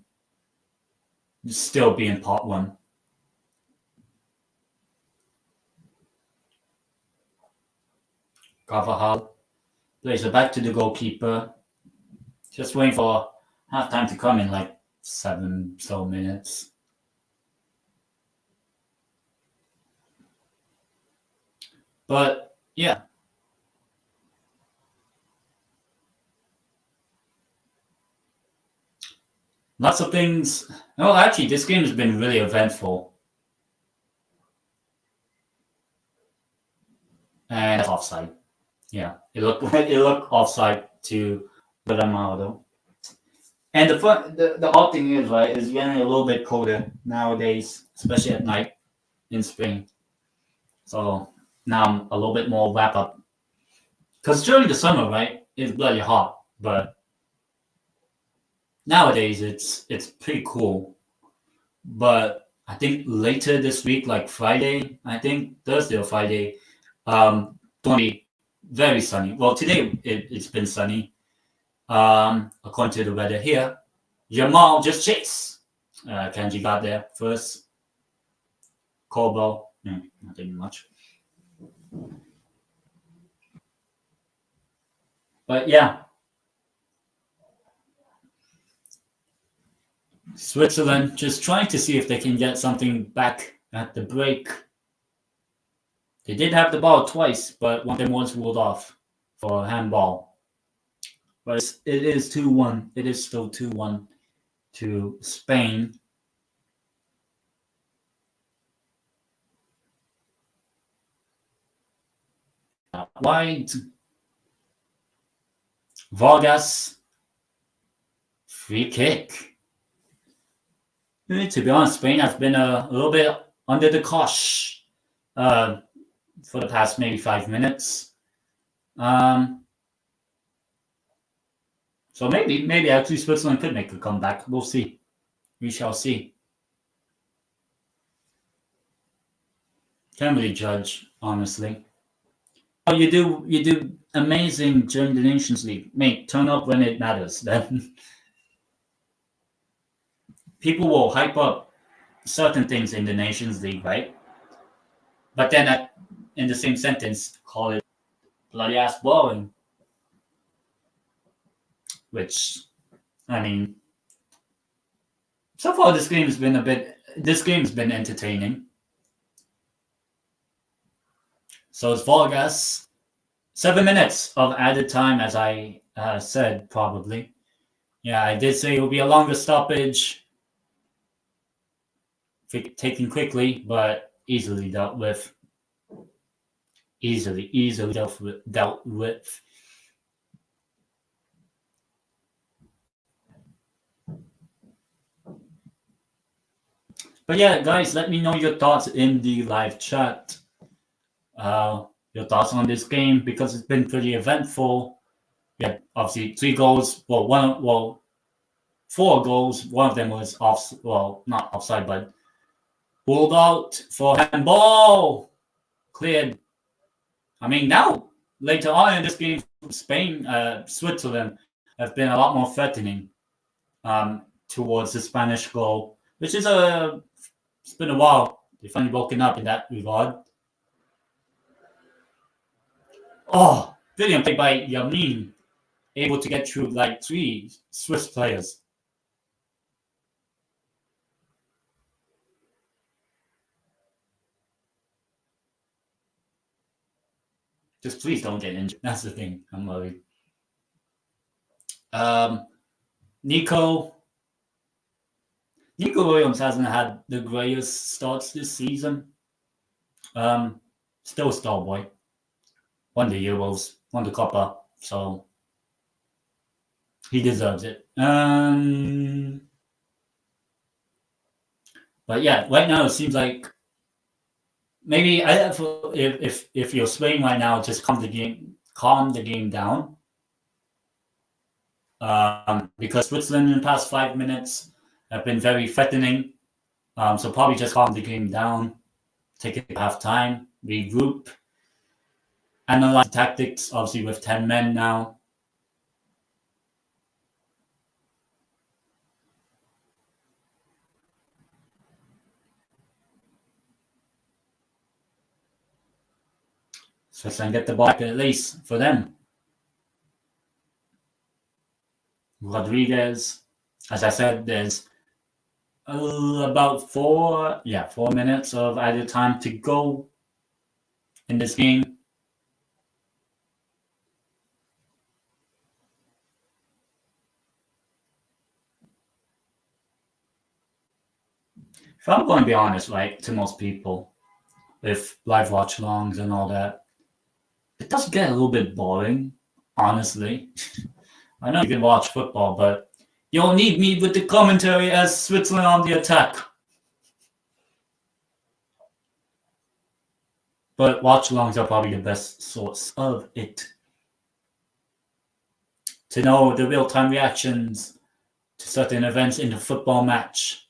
still be in part one. Carvajal plays it back to the goalkeeper. Just waiting for halftime to come in like 7 so minutes. But yeah. Lots of things. Oh, actually, this game has been really eventful. And that's offside. Yeah, it looked offside to Ronaldo. And the odd thing is, right, is getting a little bit colder nowadays, especially at night in Spain. So now I'm a little bit more wrapped up. Because during the summer, right, it's bloody hot, but nowadays it's pretty cool. But I think later this week, like Friday, I think Thursday or Friday, going to be very sunny. Well, today it's been sunny. According to the weather here, Yamal just chase. Kenji got there first. Kobo, nothing much. But yeah, Switzerland just trying to see if they can get something back at the break. They did have the ball twice, but one of them was ruled off for handball. But it is 2-1. It is still 2-1 to Spain. wide. Vargas, free kick. To be honest, Spain has been a little bit under the cosh for the past maybe 5 minutes. So maybe actually Switzerland could make a comeback. We'll see. We shall see. Can't really judge, honestly. Oh, you do amazing during the Nations League, mate. Turn up when it matters. Then people will hype up certain things in the Nations League, right? But then in the same sentence, call it bloody ass boring. Which, I mean, so far this game's been entertaining. So it's Vargas. 7 minutes of added time, as I said, probably. Yeah, I did say it will be a longer stoppage. Taken quickly, but easily dealt with. Easily dealt with. But yeah, guys, let me know your thoughts in the live chat. Your thoughts on this game, because it's been pretty eventful. Yeah, obviously 3 goals. Well, 4 goals. One of them was not offside, but pulled out for handball. Cleared. I mean, now later on in this game, Switzerland have been a lot more threatening towards the Spanish goal, which is it's been a while. They've finally woken up in that regard. Oh, brilliant play by Yamin, able to get through like 3 Swiss players. Just please don't get injured. That's the thing. I'm worried. Nico Williams hasn't had the greatest starts this season. Still star boy. Won the Euros, won the Copa, so he deserves it. But yeah, right now it seems like maybe if you're Spain right now, just calm the game down. Because Switzerland in the past 5 minutes have been very threatening. So probably just calm the game down, take it half time, regroup, analyze the tactics, obviously with 10 men now. Switzerland get the ball back at least for them. Rodriguez, as I said, there's about 4 minutes of added time to go in this game. If I'm going to be honest, right, to most people, with live watch-alongs and all that, it does get a little bit boring, honestly. I know you can watch football, but you don't need me with the commentary as Switzerland on the attack. But watch-alongs are probably the best source of it. To know the real-time reactions to certain events in the football match.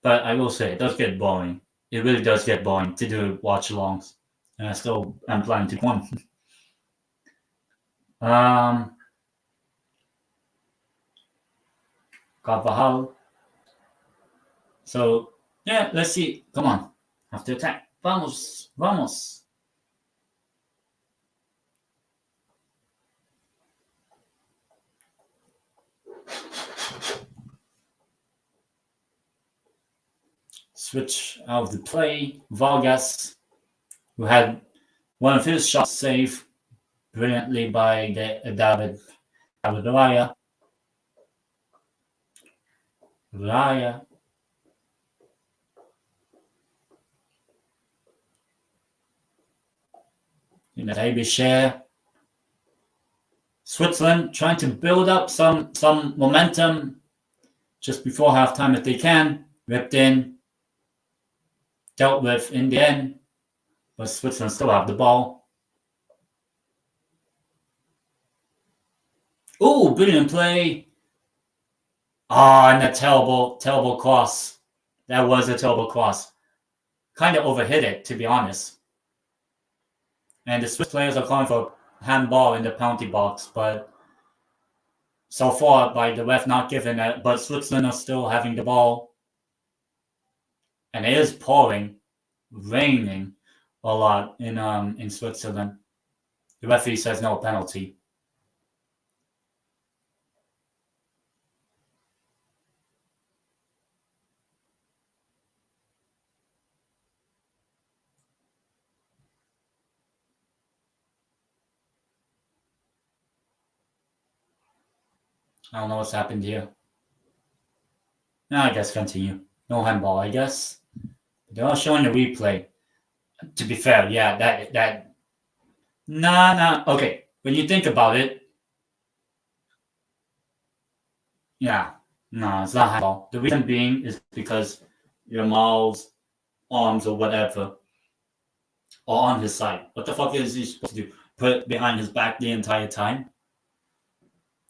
But I will say, it does get boring. It really does get boring to do watch-alongs. And I still am planning to do one. Carvajal. So, yeah, let's see. Come on. Have to attack. Vamos. Vamos. Switch out of the play. Vargas, who had one of his shots saved brilliantly by David Raya. in the table share. Switzerland trying to build up some momentum just before halftime if they can. Ripped in, dealt with in the end, but Switzerland still have the ball. Oh, brilliant play. And a terrible cross. That was a terrible cross. Kind of overhit it, to be honest. And the Swiss players are calling for handball in the penalty box, but so far by the ref not giving it, but Switzerland are still having the ball. And it is pouring, raining a lot in Switzerland. The referee says no penalty. I don't know what's happened here. I guess continue. No handball, I guess. They're all showing the replay. To be fair, yeah, that. Nah. Okay, when you think about it, yeah, no, it's not handball. The reason being is because Yamal's arms or whatever are on his side. What the fuck is he supposed to do? Put it behind his back the entire time?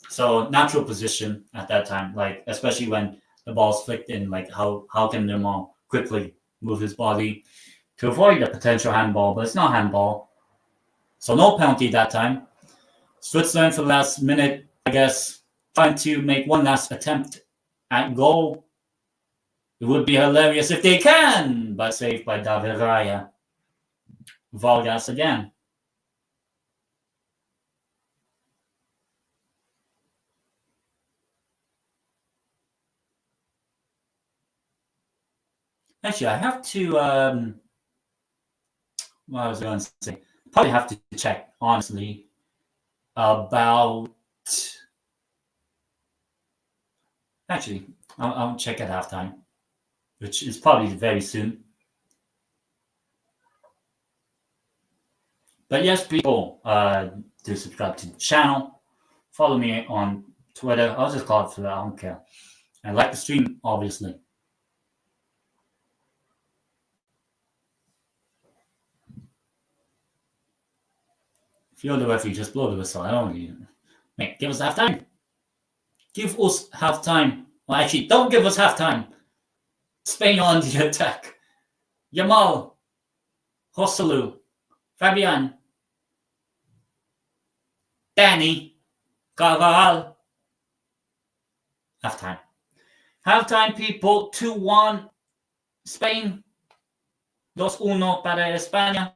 So natural position at that time, like especially when the ball's flicked in, like how can Yamal quickly move his body to avoid a potential handball, but it's not handball. So no penalty that time. Switzerland for the last minute, I guess, trying to make one last attempt at goal. It would be hilarious if they can, but saved by David Raya. Vargas again. Actually, I have to, what was I going to say? Probably have to check, honestly, about, actually, I'll check at halftime, which is probably very soon. But yes, people, do subscribe to the channel. Follow me on Twitter. I'll just call it Twitter. I don't care. And like the stream, obviously. If you're the referee, just blow the whistle. I don't need it. Mate, give us halftime. Give us halftime. Well, actually, don't give us halftime. Spain on the attack. Yamal, Joselu, Fabian, Danny, Carvajal. Halftime. Halftime, people. 2-1. Spain. 2-1 para España.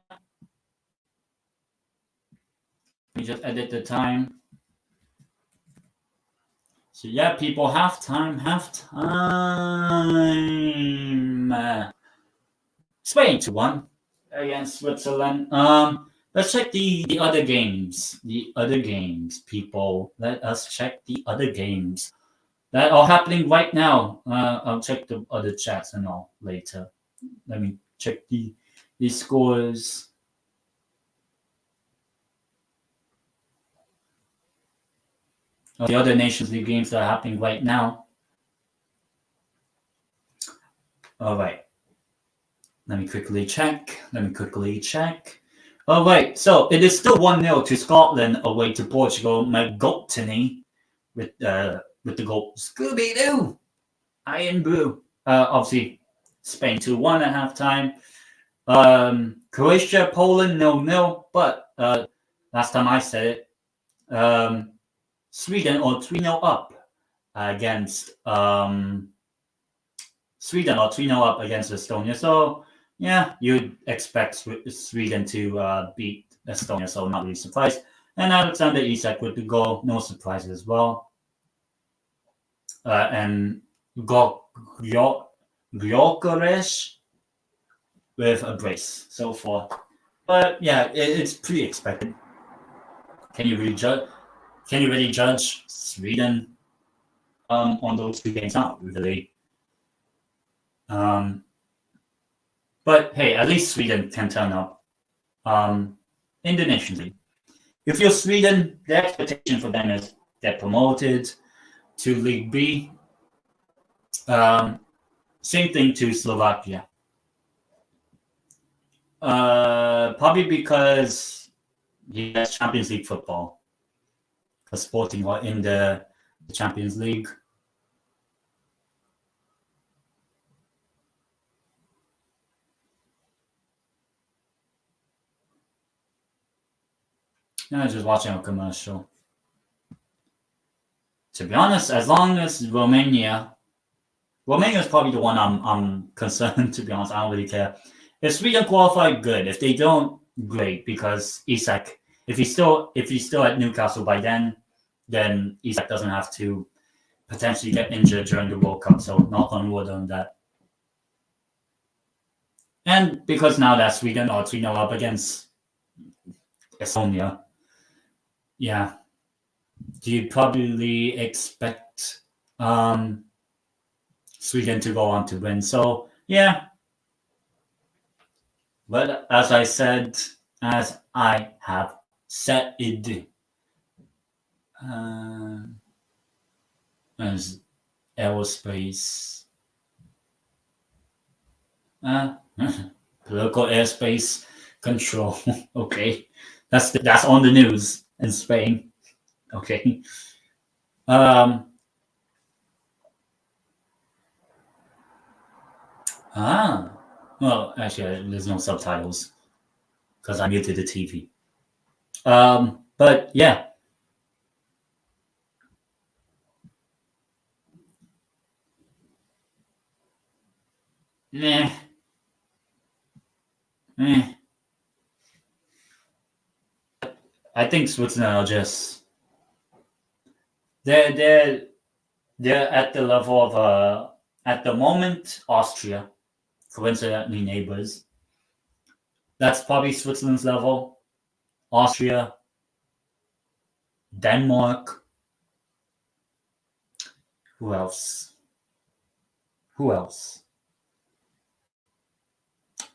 Let me just edit the time. So yeah, people, halftime. Spain 2-1 against Switzerland. Let's check the other games. The other games, people. Let us check the other games that are happening right now. I'll check the other chats and all later. Let me check the scores. The other Nations League games that are happening right now. All right. Let me quickly check. All right. So it is still 1-0 to Scotland away to Portugal. McGoltney with the goal. Scooby-Doo. Iron Blue. Obviously, Spain 2-1 at halftime. Croatia, Poland 0-0. But last time I said it, Sweden or 3-0 up against Sweden or 3-0 up against Estonia. So yeah, you'd expect Sweden to beat Estonia, so not really surprised. And Alexander Isak with the goal, no surprise as well. And Gyökeres with a brace so far. But yeah, it's pretty expected. Can you really judge Sweden on those two games? Not really. But hey, at least Sweden can turn up. in the Nations League. If you're Sweden, the expectation for them is get promoted to League B. Same thing to Slovakia. Probably because he has Champions League football. Because Sporting are in the Champions League. I was just watching a commercial. To be honest, as long as Romania is probably the one I'm concerned. To be honest, I don't really care. If Sweden qualify, good. If they don't, great. Because Isak, if he's still at Newcastle by then Isak doesn't have to potentially get injured during the World Cup. So knock on wood on that. And because now that Sweden are 3-0 up against Estonia, yeah, you probably expect Sweden to go on to win. So yeah. But as I have said it, as aerospace, political airspace control. Okay, that's on the news in Spain. Okay. Well, actually, there's no subtitles because I muted the TV. But yeah. Meh. I think Switzerland are just they're at the level of at the moment Austria, coincidentally neighbors. That's probably Switzerland's level. Austria, Denmark. Who else? I'm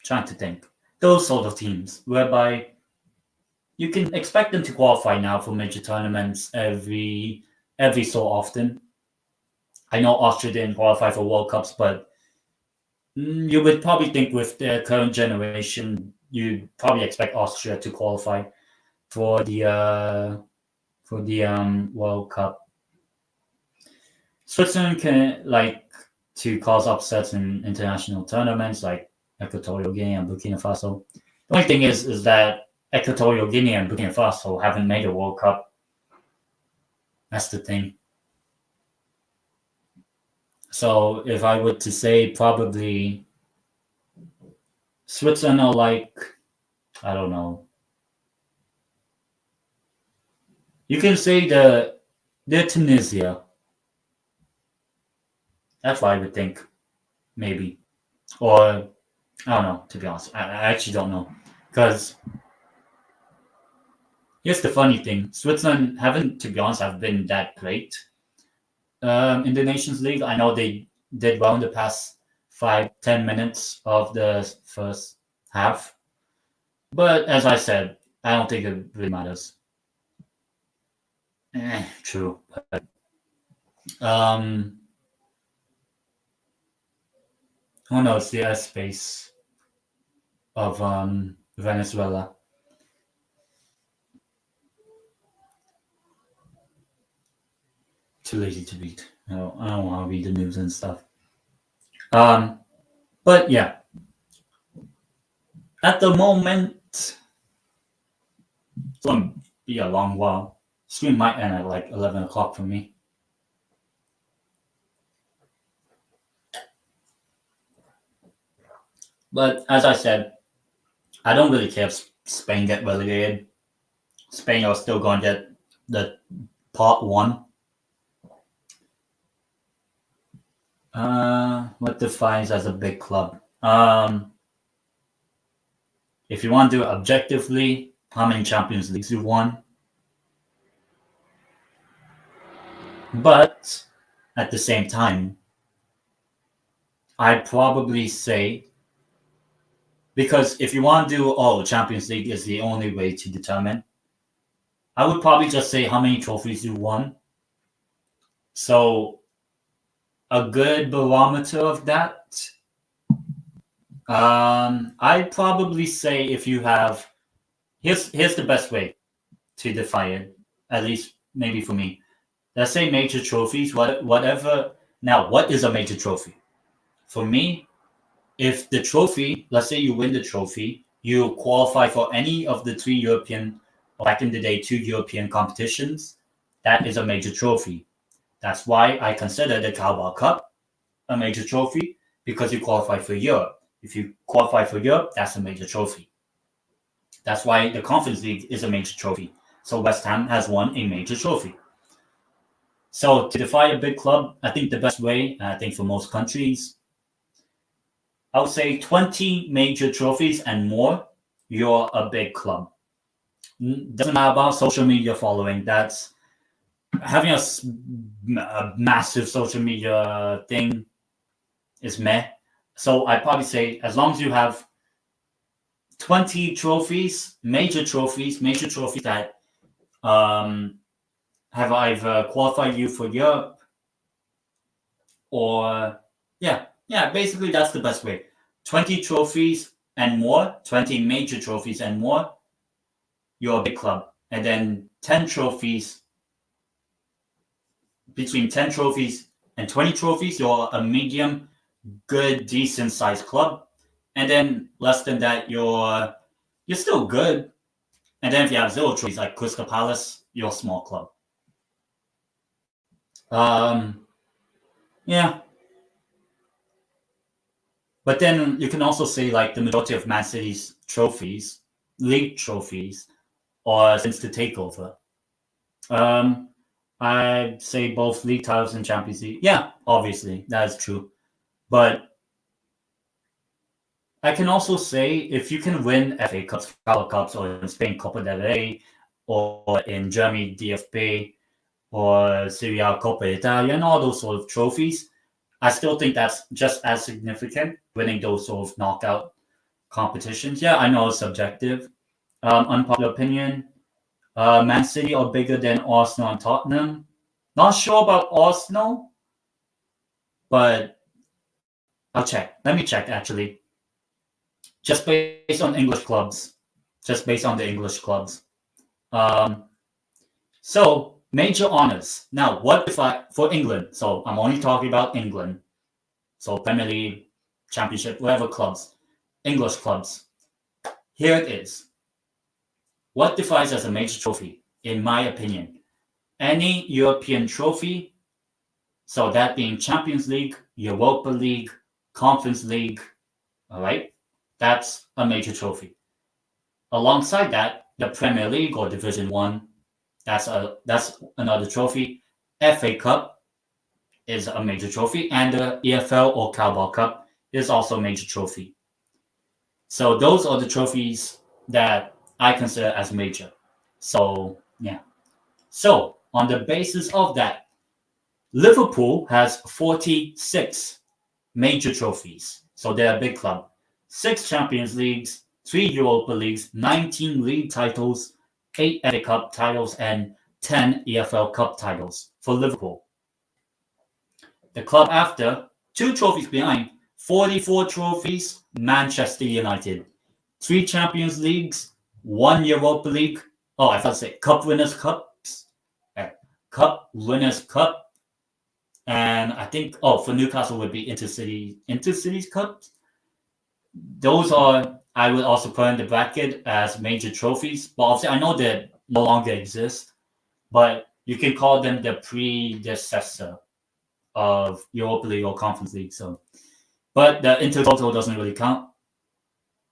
trying to think. Those sort of teams, whereby you can expect them to qualify now for major tournaments every so often. I know Austria didn't qualify for World Cups, but you would probably think with the current generation, you'd probably expect Austria to qualify for the World Cup. Switzerland can like to cause upsets in international tournaments like Equatorial Guinea and Burkina Faso. The only thing is that Equatorial Guinea and Burkina Faso haven't made a World Cup. That's the thing. So if I were to say, probably Switzerland are like, I don't know. You can say they're Tunisia. That's what I would think, maybe. Or I don't know. To be honest, I actually don't know because here's the funny thing: Switzerland haven't, to be honest, have been that great in the Nations League. I know they did well in the past 5-10 minutes of the first half, but as I said, I don't think it really matters. True. But, who knows the airspace of Venezuela? Too lazy to read. I don't want to read the news and stuff. But yeah, at the moment, it's going to be a long while. Stream might end at like 11 o'clock for me. But as I said, I don't really care if Spain get relegated. Spain are still going to get the part one. What defines as a big club? If you want to do it objectively, how many Champions Leagues you've won? But at the same time, I'd probably say because if you want to do, Champions League is the only way to determine, I would probably just say how many trophies you won. So a good barometer of that, I'd probably say if you have, here's the best way to define it, at least maybe for me. Let's say major trophies, whatever. Now, what is a major trophy? For me, if the trophy, let's say you win the trophy, you qualify for any of the 3 European, back in the day, 2 European competitions, that is a major trophy. That's why I consider the Carabao Cup a major trophy, because you qualify for Europe. If you qualify for Europe, that's a major trophy. That's why the Conference League is a major trophy. So West Ham has won a major trophy. So to define a big club, I think the best way, I think for most countries, I would say 20 major trophies and more, you're a big club. Doesn't matter about social media following. That's having a massive social media thing is meh. So I'd probably say as long as you have 20 trophies, major trophies that have either qualified you for Europe or basically that's the best way. 20 trophies and more, 20 major trophies and more, you're a big club. And then 10 trophies, between 10 trophies and 20 trophies, you're a medium, good, decent sized club. And then less than that, you're still good. And then if you have 0 trophies like Crystal Palace, you're a small club. Yeah. But then you can also say like the majority of Man City's trophies, league trophies, are since the takeover. I'd say both league titles and Champions League. Yeah, obviously, that is true. But I can also say if you can win FA Cups, Carabao Cups, or in Spain Copa del Rey, or in Germany DFB, or Serie A Coppa Italia, and all those sort of trophies, I still think that's just as significant, winning those sort of knockout competitions. Yeah, I know it's subjective. Unpopular opinion, Man City are bigger than Arsenal and Tottenham. Not sure about Arsenal, but I'll check. Let me check, actually. Just based on English clubs. Just based on the English clubs. So, major honors. Now, what if for England, so I'm only talking about England. So, Premier League, Championship, whatever clubs. English clubs. Here it is. What defines as a major trophy, in my opinion? Any European trophy, so that being Champions League, Europa League, Conference League, all right? That's a major trophy. Alongside that, the Premier League or Division 1, that's another trophy. FA Cup is a major trophy, and the EFL or Carabao Cup is also a major trophy. So those are the trophies that I consider as major. So, yeah. So, on the basis of that, Liverpool has 46 major trophies. So they're a big club. 6 Champions Leagues, 3 Europa Leagues, 19 league titles, 8 FA Cup titles, and 10 EFL Cup titles for Liverpool. The club after, 2 trophies behind, 44 trophies, Manchester United. 3 Champions Leagues, 1 Europa League. Oh, I thought to say Cup Winners' Cups. Cup Winners' Cup. And I think, for Newcastle would be Intercities Cups. Those are, I would also put in the bracket as major trophies. But obviously, I know they no longer exist. But you can call them the predecessor of Europa League or Conference League. So, but the Intertoto doesn't really count.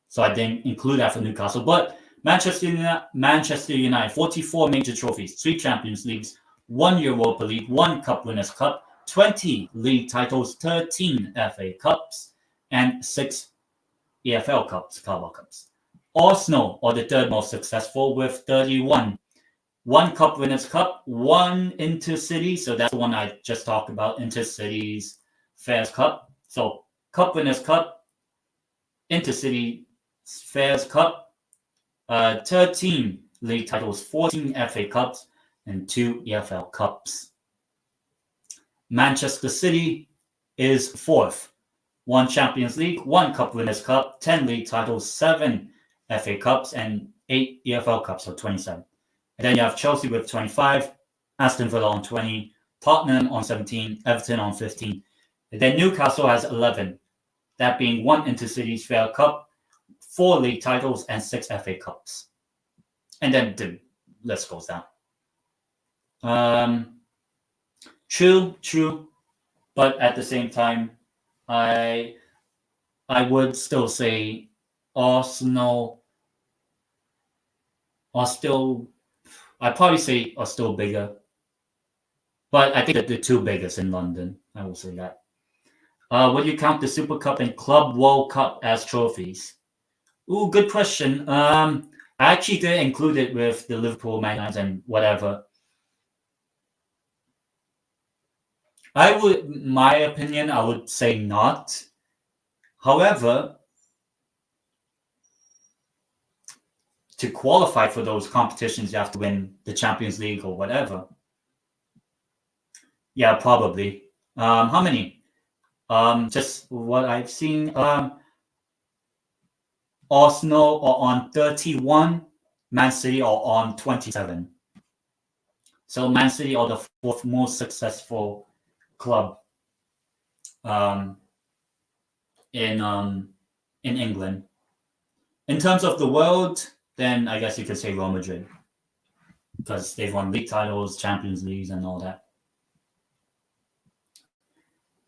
So I didn't include that for Newcastle. But Manchester United, 44 major trophies, 3 Champions Leagues, 1 Europa League, 1 Cup Winners' Cup, 20 league titles, 13 FA Cups, and 6 EFL Cups, Carabao Cups. Arsenal are the third most successful with 31. 1 Cup Winners' Cup, 1 Intercity, so that's the one I just talked about, Intercities Fairs Cup. So Cup Winners' Cup, Intercity Fairs Cup, 13 league titles, 14 FA Cups, and 2 EFL Cups. Manchester City is fourth. 1 Champions League, 1 Cup Winners' Cup, 10 league titles, 7 FA Cups, and 8 EFL Cups, so 27. And then you have Chelsea with 25, Aston Villa on 20, Tottenham on 17, Everton on 15. And then Newcastle has 11, that being 1 Intercities Fair Cup, 4 league titles, and 6 FA Cups. And then the list goes down. True. But at the same time, I would still say Arsenal are still, I'd probably say are still bigger. But I think that the 2 biggest in London, I will say that. Would you count the Super Cup and Club World Cup as trophies? Ooh, good question. I actually did include it with the Liverpool, Man United, and whatever. My opinion, I would say not. However, to qualify for those competitions, you have to win the Champions League or whatever. Yeah, probably. How many? Just what I've seen. Arsenal are on 31, Man City are on 27. So Man City are the 4th most successful club in England. In terms of the world, then I guess you could say Real Madrid, because they've won league titles, Champions Leagues, and all that.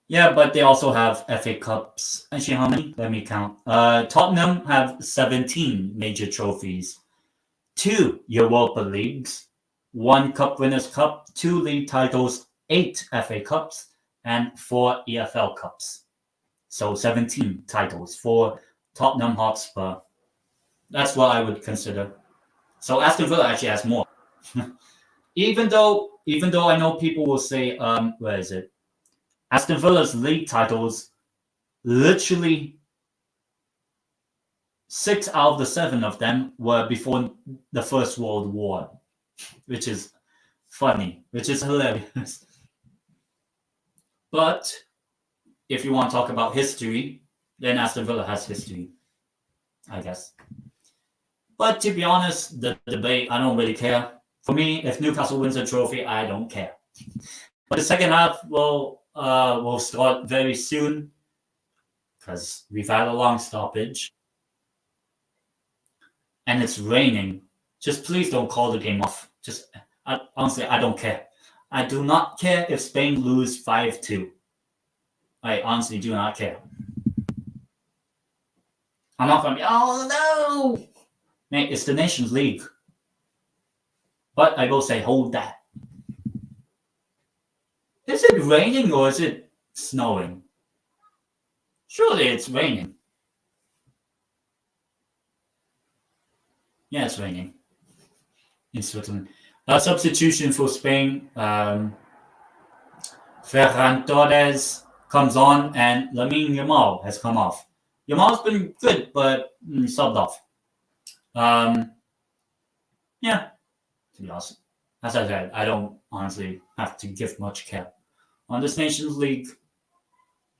Yeah, but they also have FA Cups. Actually, how many? Let me count. Tottenham have 17 major trophies, 2 Europa Leagues, 1 Cup Winners' Cup, 2 league titles, 8 FA Cups, and 4 EFL Cups. So 17 titles for Tottenham Hotspur. That's what I would consider. So Aston Villa actually has more. even though I know people will say, where is it? Aston Villa's league titles, literally 6 out of the 7 of them were before the First World War, which is funny, which is hilarious. But if you want to talk about history, then Aston Villa has history, I guess. But to be honest, the debate, I don't really care. For me, if Newcastle wins a trophy, I don't care. But the second half will start very soon, because we've had a long stoppage. And it's raining. Just please don't call the game off. Honestly, I don't care. I do not care if Spain lose 5-2. I honestly do not care. I'm not going to be, oh no! Mate, it's the Nations League. But I will say, hold that. Is it raining or is it snowing? Surely it's raining. Yeah, it's raining in Switzerland. Substitution for Spain. Ferran Torres comes on and Lamine Yamal has come off. Yamal's been good, but subbed off. Yeah, to be honest. As I said, I don't honestly have to give much care on this Nations League.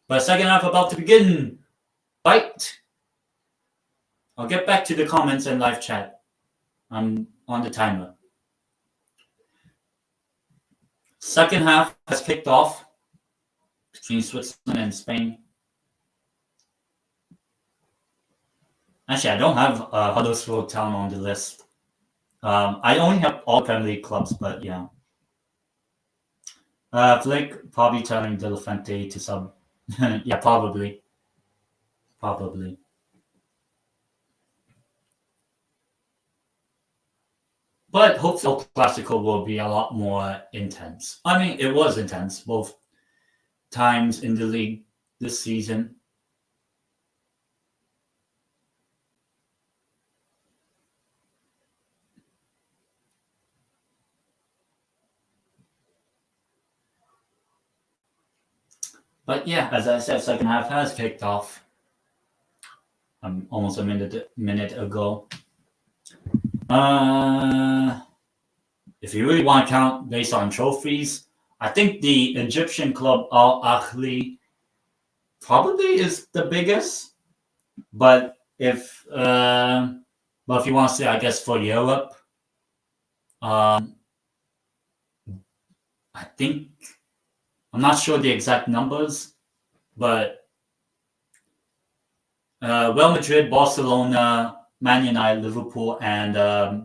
But second half about to begin. Fight. I'll get back to the comments and live chat. I'm on the timer. Second half has kicked off between Switzerland and Spain. Actually, I don't have Huddersfield Town on the list. I only have all Premier League clubs, but yeah. Flick probably telling De La Fuente to sub. Yeah, probably. But hopefully El Clasico will be a lot more intense. I mean, it was intense both times in the league this season. But yeah, as I said, second half has kicked off. almost a minute ago. If you really want to count based on trophies, I think the Egyptian club Al Ahly probably is the biggest. But if you want to say, I guess for Europe, I think I'm not sure the exact numbers, but Real Madrid, Barcelona, Man United, Liverpool, and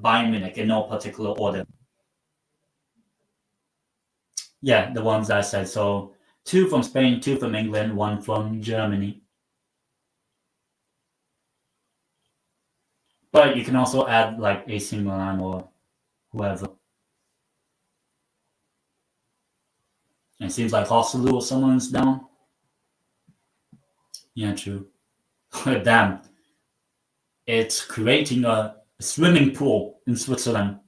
Bayern Munich in no particular order. Yeah, the ones I said. So 2 from Spain, 2 from England, 1 from Germany. But you can also add like AC Milan or whoever. And it seems like Hostel or someone's down. Yeah, true. Damn. It's creating a swimming pool in Switzerland.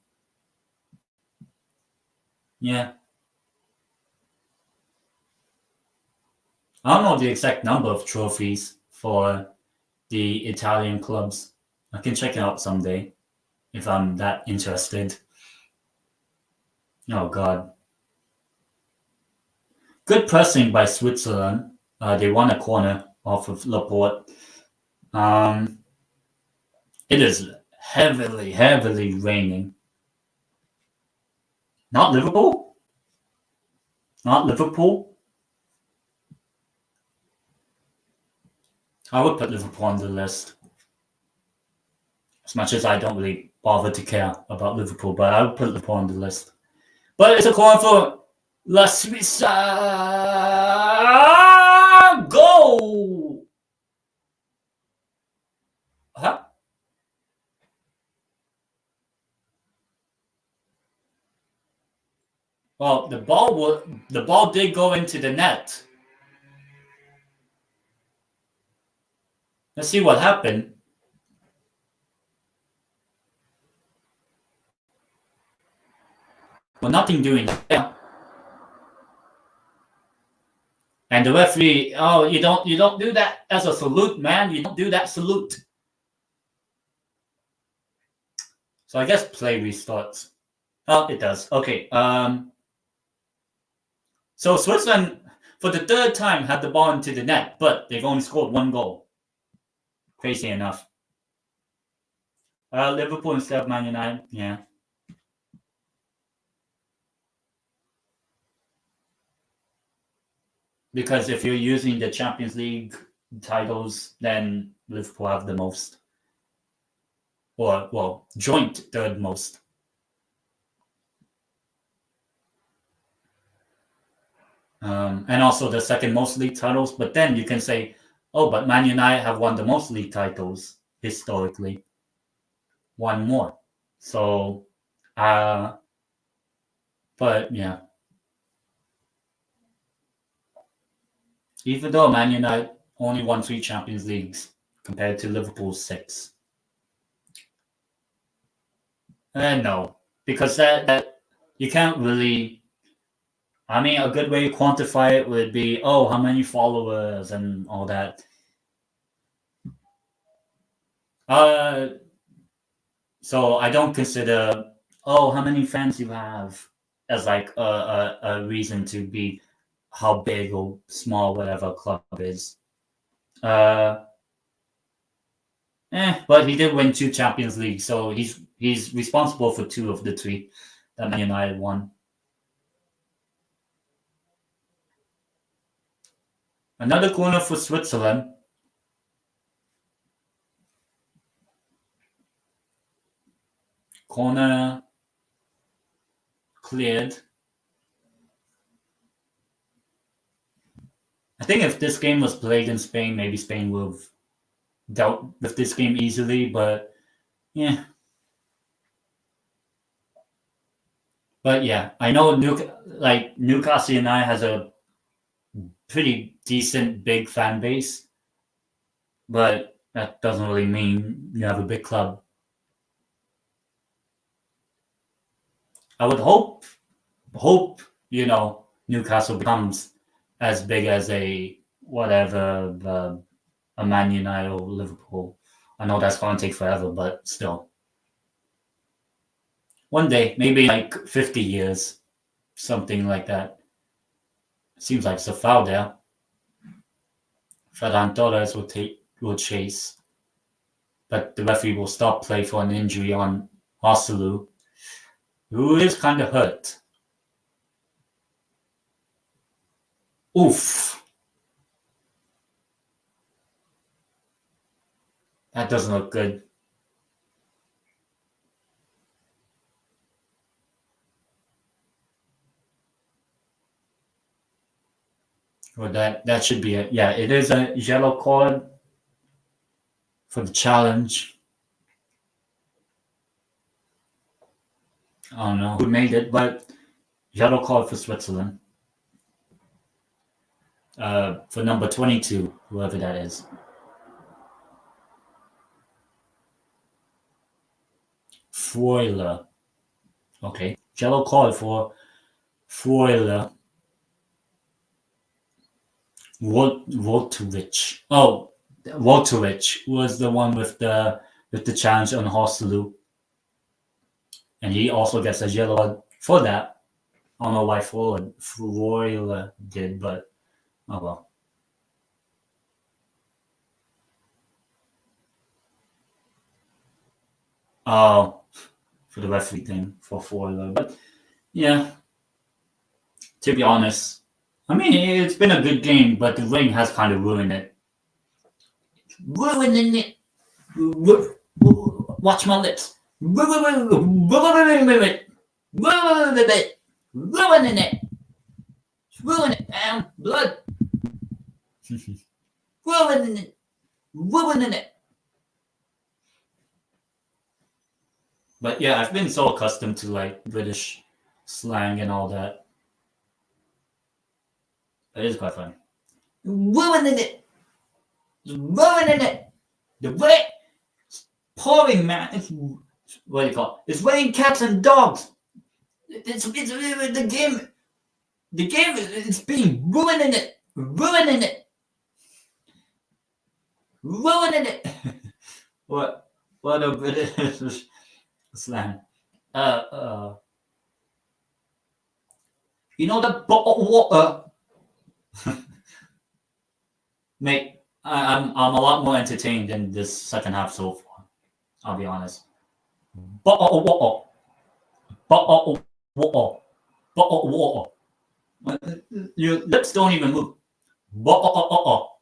Yeah. I don't know the exact number of trophies for the Italian clubs. I can check it out someday if I'm that interested. Oh, God. Good pressing by Switzerland. They won a corner off of Laporte. It is heavily raining. Not Liverpool? Not Liverpool? I would put Liverpool on the list. As much as I don't really bother to care about Liverpool, but I would put Liverpool on the list. But it's a corner for La Suisse. Goal! Huh? Well, the ball did go into the net. Let's see what happened. Well, nothing doing there. And the referee, oh, you don't do that as a salute, man. You don't do that salute. So I guess play restarts. Oh, it does. Okay. So Switzerland, for the 3rd time, had the ball into the net, but they've only scored 1 goal. Crazy enough. Liverpool instead of Man United. Yeah. Because if you're using the Champions League titles, then Liverpool have the most. Or, well, joint 3rd most. And also the 2nd most league titles. But then you can say, oh, but Man United have won the most league titles historically. 1 more. So, but yeah. Even though Man United only won 3 Champions Leagues compared to Liverpool's 6. No, because that you can't really. I mean, a good way to quantify it would be, oh, how many followers and all that. So I don't consider, oh, how many fans you have as like a reason to be how big or small whatever club is. But he did win 2 Champions League, so he's responsible for 2 of the 3 that Man United won. Another corner for Switzerland. Corner cleared. I think if this game was played in Spain, maybe Spain would have dealt with this game easily, but yeah. But yeah, I know Newcastle United has a pretty decent big fan base, but that doesn't really mean you have a big club. I would hope Newcastle becomes as big as a whatever a Man United or Liverpool. I know that's going to take forever, but still. One day, maybe like 50 years, something like that. Seems like it's a foul there. Ferran Torres will chase, but the referee will stop play for an injury on Joselu, who is kind of hurt. Oof. That doesn't look good. Well, that should be it. Yeah, it is a yellow card for the challenge. I don't know who made it, but yellow card for Switzerland. For number 22, whoever that is. Freuler. Okay. Yellow card for Freuler. Wotorich. Oh, Wotorich was the one with the challenge on Joselu. And he also gets a yellow card for that. I don't know why Freuler did, but oh well. Oh, for the referee thing for Freuler. But yeah, to be honest, I mean, it's been a good game, but the rain has kind of ruined it. Ruining it. Watch my lips. Ruining it. Ruining it. Ruining it. Blood. Ruining it. Ruining it. But yeah, I've been so accustomed to like British slang and all that. It is quite funny. Ruining it. Ruining it. The way pouring, man. It's, what do you call it? It's raining cats and dogs. It's the game. The game is being ruining it. Ruining it. Ruining it. What a British slang. You know the bottle of water. Mate, I'm a lot more entertained in this second half so far. I'll be honest. Bottle of water. Bottle of water. Bottle of water. Your lips don't even move. Bottle.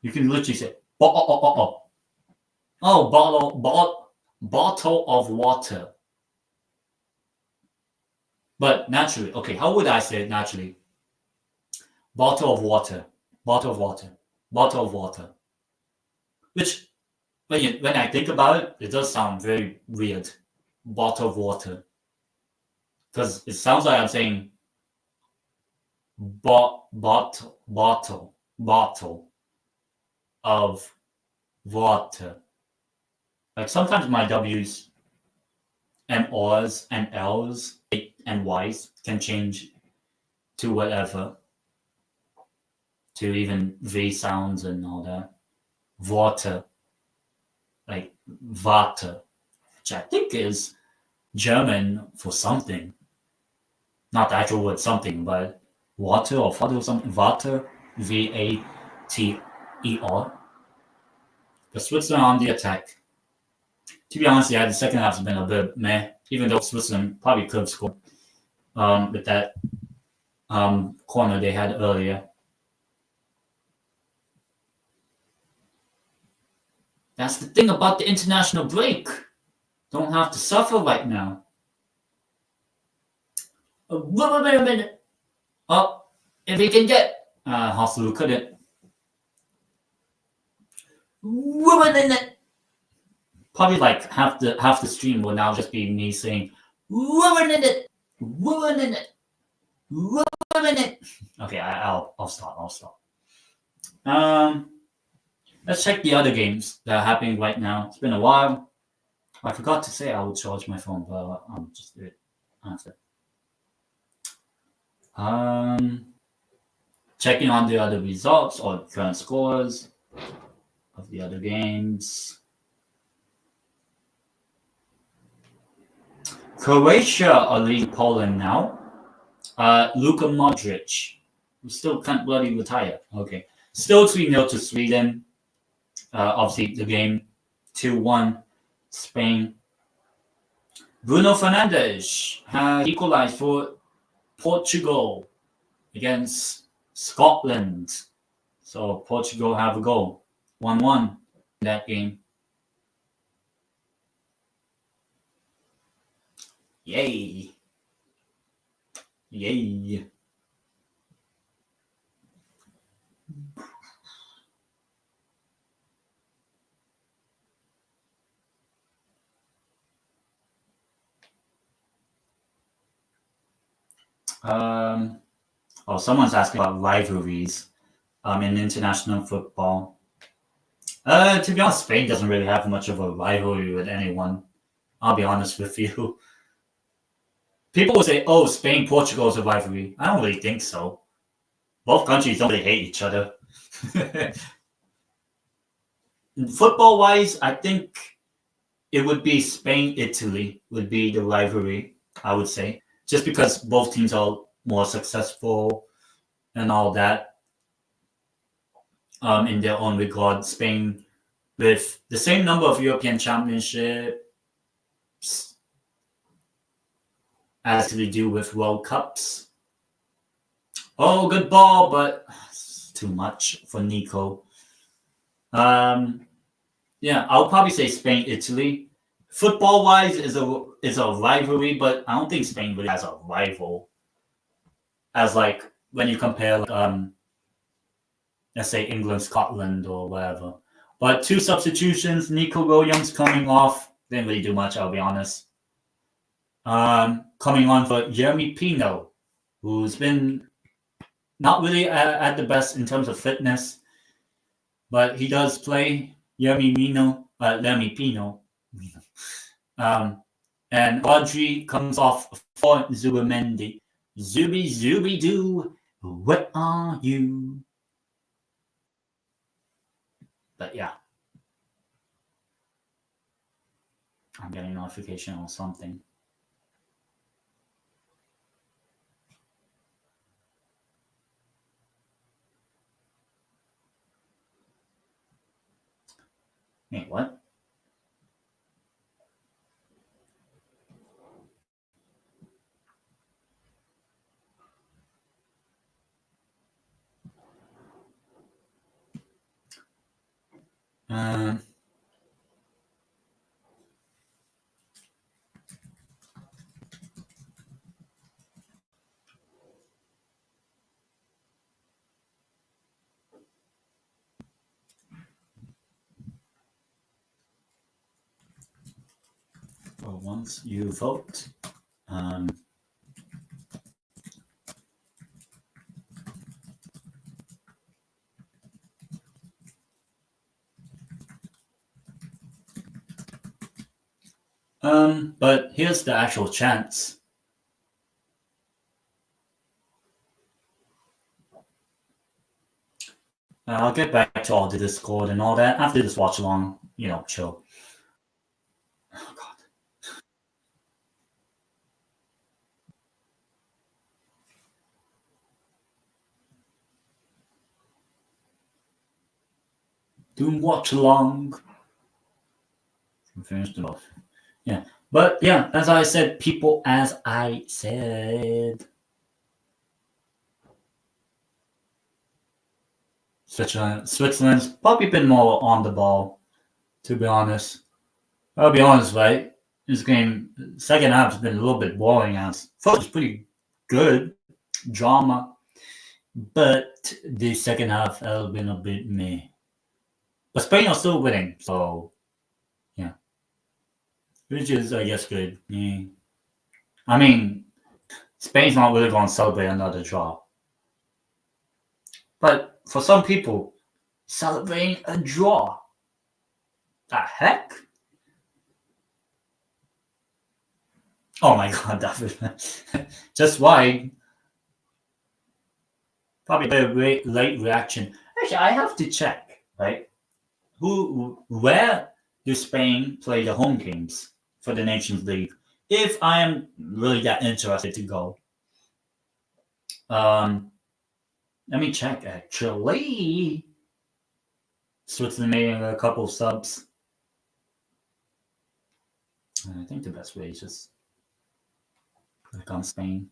You can literally say bottle. Oh, bottle of water. But naturally, okay, how would I say it naturally? Bottle of water. Bottle of water. Bottle of water. Which, when I think about it, it does sound very weird. Bottle of water. Because it sounds like I'm saying bottle of water. Like sometimes my W's and R's and L's and Y's can change to whatever. To even V sounds and all that. Water. Like Vater. Which I think is German for something. Not the actual word something, but water or father or something. Vater. Vater. The Switzerland on the attack. To be honest, yeah, the second half has been a bit meh, even though Switzerland probably could have scored with that corner they had earlier. That's the thing about the international break. Don't have to suffer right now. Wait a minute. Oh, if he can get Hostel couldn't. Ruining it. Probably like half the stream will now just be me saying ruining it. Ruining it. Ruining it. Okay, I'll stop. Let's check the other games that are happening right now. It's been a while. I forgot to say I would charge my phone, but I'll just do it after. Checking on the other results or current scores. of the other games. Croatia are leading Poland now. Luka Modric, who still can't bloody retire. Okay. Still 3-0 to Sweden. Obviously, the game 2-1 Spain. Bruno Fernandes has equalized for Portugal against Scotland. So Portugal have a goal. 1-1 in that game. Yay. Yay. Someone's asking about rivalries in international football. To be honest, Spain doesn't really have much of a rivalry with anyone. I'll be honest with you. People will say, oh, Spain, Portugal is a rivalry. I don't really think so. Both countries don't really hate each other. Football-wise, I think it would be Spain, Italy would be the rivalry, I would say. Just because both teams are more successful and all that in their own regard. Spain with the same number of European championships as we do with World Cups. Oh, good ball, but it's too much for Nico. Yeah, I'll probably say Spain, Italy. Football-wise is a rivalry, but I don't think Spain really has a rival. As like when you compare, let's say England, Scotland, or whatever. But 2 substitutions, Nico Williams coming off, didn't really do much, I'll be honest. Coming on for Jeremy Pino, who's been not really at the best in terms of fitness, but he does play. Jeremy Pino. And Audrey comes off for Zubimendi. Zubi doo, what are you? But yeah. I'm getting a notification on something. Wait, what? Well, once you vote, but here's the actual chance. I'll get back to all the Discord and all that after this watch along, chill. Oh, God. Doom watch along. Finished it off. Yeah. But yeah, as I said, Switzerland's probably been more on the ball, to be honest. I'll be honest, right? This game, second half has been a little bit boring. As first was pretty good drama, but the second half has been a bit meh. But Spain are still winning, so yeah, which is I guess good. Yeah. I mean, Spain's not really going to celebrate another draw, but for some people, celebrating a draw, the heck? Oh my God, that just why? Probably a very late reaction. Actually, I have to check, right? where do Spain play the home games for the Nations League? If I am really that interested to go, let me check. Actually, Switzerland made a couple of subs. I think the best way is just click on Spain.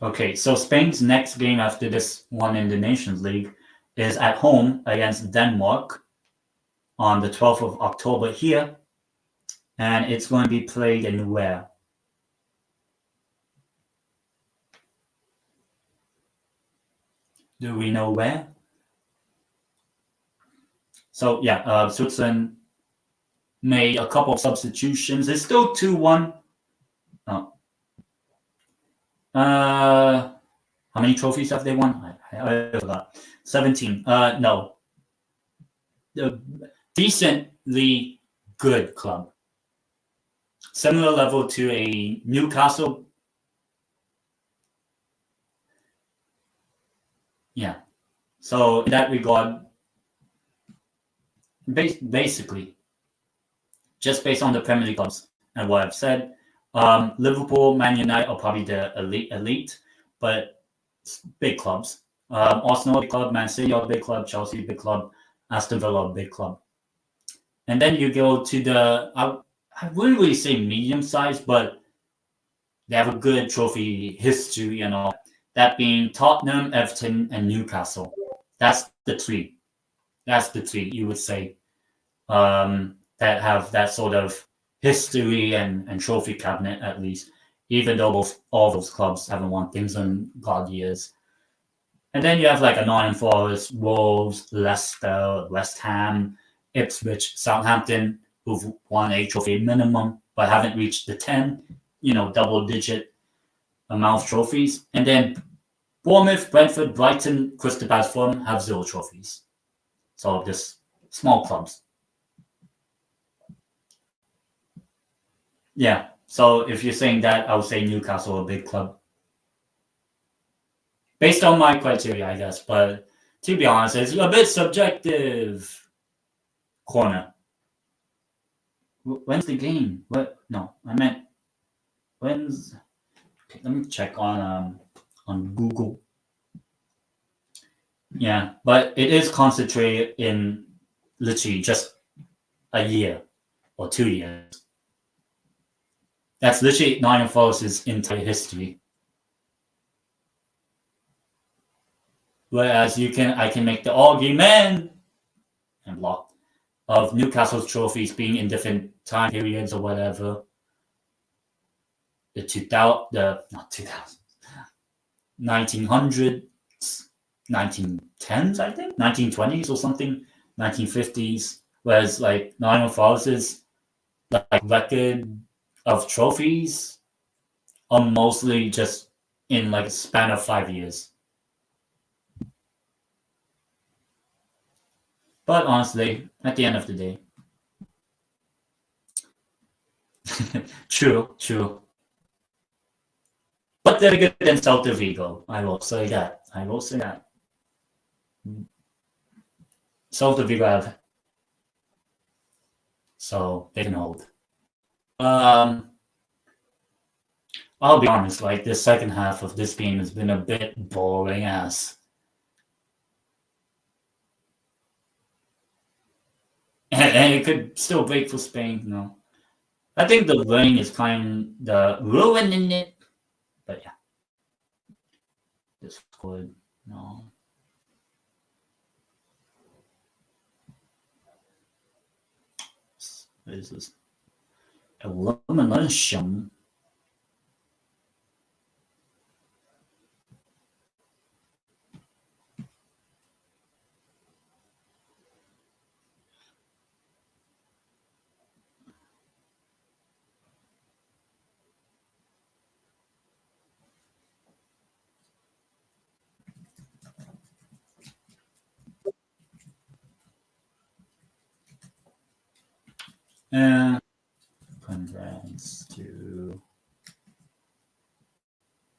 Okay, so Spain's next game after this one in the Nations League is at home against Denmark on the 12th of October here. And it's going to be played in where? Do we know where? So, yeah, Switzerland made a couple of substitutions. It's still 2-1. Oh. How many trophies have they won? I forgot. 17. No. A decently good club. Similar level to a Newcastle. Yeah. So in that regard, basically, just based on the Premier League clubs and what I've said, Liverpool, Man United are probably the elite, but big clubs. Arsenal, a big club. Man City, a big club. Chelsea, a big club. Aston Villa, a big club. And then you go to the, I wouldn't really say medium size, but they have a good trophy history and all. That being Tottenham, Everton, and Newcastle. That's the three. That's the three you would say that have that sort of history and trophy cabinet at least, even though all those clubs haven't won things in God years. And then you have like a Nottingham Forest, Wolves, Leicester, West Ham, Ipswich, Southampton, who've won a trophy minimum but haven't reached the 10, double-digit amount of trophies. And then Bournemouth, Brentford, Brighton, Crystal Palace, Fulham have 0 trophies. So just small clubs. Yeah. So if you're saying that, I would say Newcastle a big club. Based on my criteria, I guess. But to be honest, it's a bit subjective. Corner. When's the game? What? No, I meant when's. Okay, let me check on Google. Yeah, but it is concentrated in literally just a year or 2 years. That's literally Nottingham Forest's entire history. Whereas I can make the argument and block of Newcastle's trophies being in different time periods or whatever. The 1900s, 1910s, I think, 1920s or something, 1950s. Whereas like Nottingham Forest's like record of trophies are mostly just in like a span of 5 years. But honestly, at the end of the day, true. But they're good than Celta Vigo. I will say that. Celta Vigo have, so they can hold. I'll be honest. Like the second half of this game has been a bit boring as. And it could still break for Spain, I think the rain is kind of ruining it. But yeah. Discord, no. What is this? Elimination. And congrats to,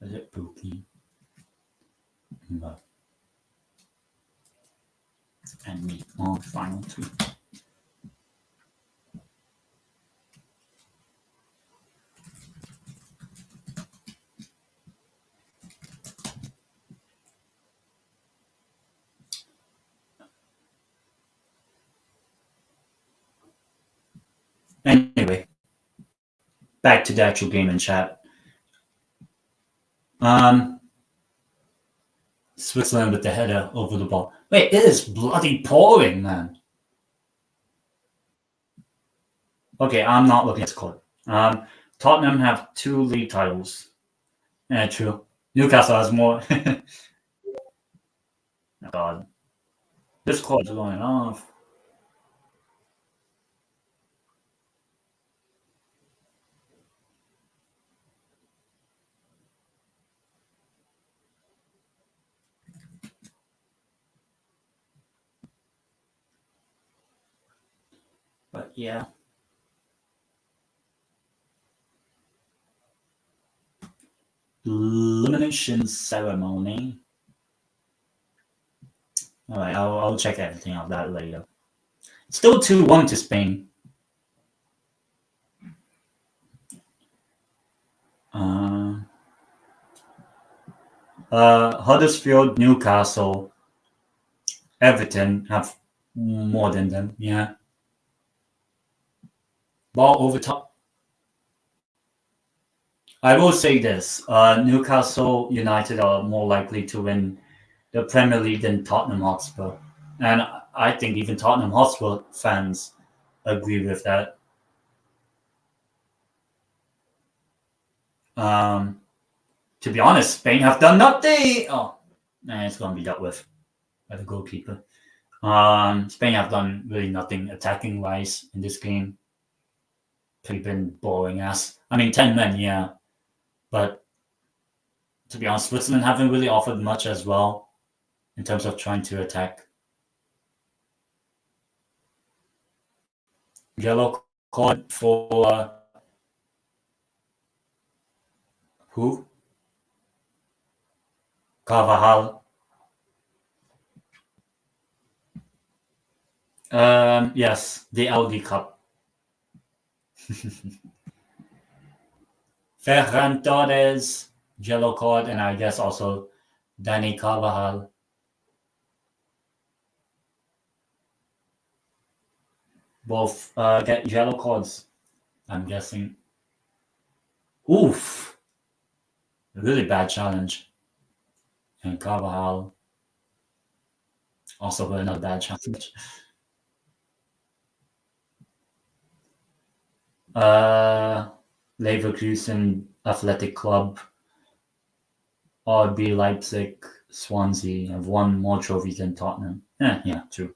is it Pookie? No. channel too. Anyway, back to the actual game in chat. Switzerland with the header over the ball. Wait, it is bloody pouring, man. Okay, I'm not looking at the score. Tottenham have 2 league titles. Yeah, true. Newcastle has more. Oh, God. This clock's going off. But yeah. Elimination ceremony. All right, I'll check everything out that later. Still 2-1 to Spain. Huddersfield, Newcastle, Everton have more than them. Yeah. Ball over top. I will say this: Newcastle United are more likely to win the Premier League than Tottenham Hotspur, and I think even Tottenham Hotspur fans agree with that. To be honest, Spain have done nothing. Oh, and it's going to be dealt with by the goalkeeper. Spain have done really nothing attacking wise in this game. Pretty been boring ass. I mean, 10 men, yeah, but to be honest, Switzerland haven't really offered much as well in terms of trying to attack. Yellow card for who? Carvajal. Yes, the LD Cup. Ferran Torres, yellow card, and I guess also Danny Carvajal. Both get yellow cards, I'm guessing. Oof. A really bad challenge. And Carvajal also got another bad challenge. Leverkusen Athletic Club, RB Leipzig, Swansea have won more trophies than Tottenham. Yeah, true.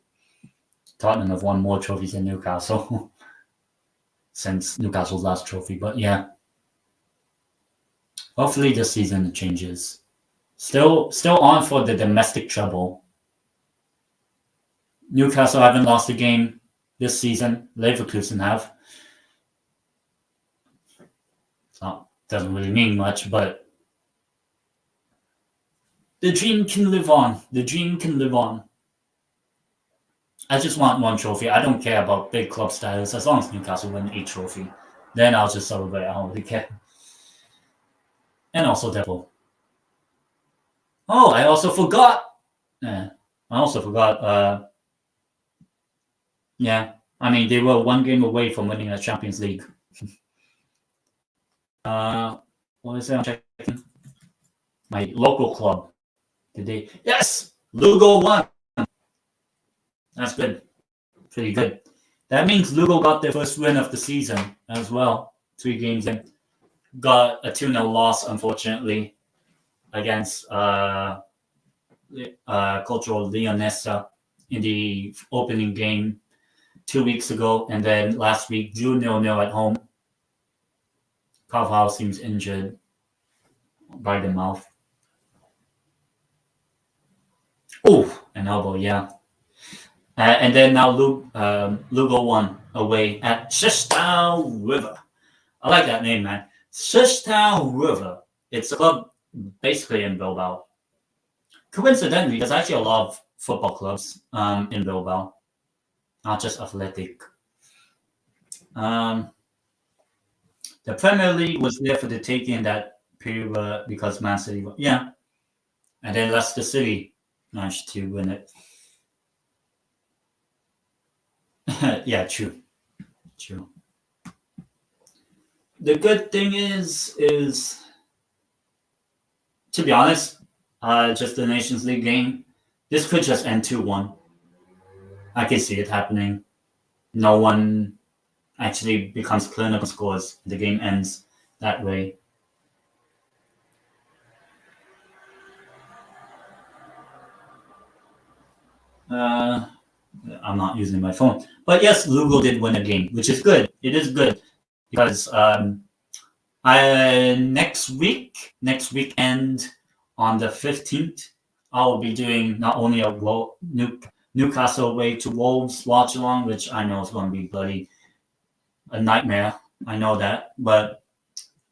Tottenham have won more trophies than Newcastle since Newcastle's last trophy, but yeah. Hopefully this season it changes. Still on for the domestic treble. Newcastle haven't lost a game this season. Leverkusen have. So doesn't really mean much, but the dream can live on. The dream can live on. I just want one trophy. I don't care about big club status as long as Newcastle win a trophy. Then I'll just celebrate. I don't really care. And also Devil. Oh, I also forgot. Yeah, I also forgot. Yeah, I mean they were 1 game away from winning a Champions League. What is it? I'm checking. My local club. Did they? Yes, Lugo won. That's good. Pretty good. That means Lugo got their first win of the season as well. 3 games in. Got a 2-0 loss, unfortunately, against Cultural Leonessa in the opening game 2 weeks ago. And then last week, drew 0-0 at home. Carvajal seems injured by the mouth. Oh, an elbow, yeah. And then now Lugo won away at Sestao River. I like that name, man. Sestao River. It's a club basically in Bilbao. Coincidentally, there's actually a lot of football clubs in Bilbao. not just athletic. The Premier League was there for the taking in that period because Man City, yeah, and then Leicester City managed to win it. Yeah, true. The good thing is to be honest, just the Nations League game. This could just end 2-1. I can see it happening. No one actually becomes clinical scores. The game ends that way. I'm not using my phone. But yes, Lugo did win a game, which is good. It is good because next weekend on the 15th, I will be doing not only a Newcastle away to Wolves watch along, which I know is going to be bloody a nightmare. I know that, but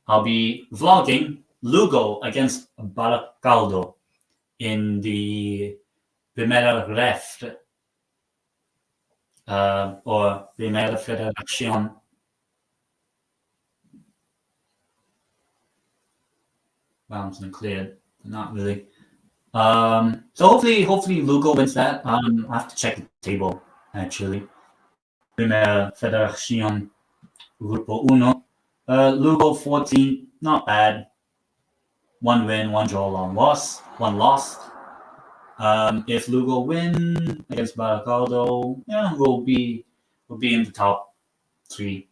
I'll be vlogging Lugo against Baracaldo in the Primera Ref or Primera Federación. Bounced and cleared, but not really. So hopefully Lugo wins that. I have to check the table actually. Primera Federación Grupo 1. Lugo 14, not bad. 1 win, 1 draw, 1 loss. If Lugo win against Baracaldo, yeah, we'll be in the top 3.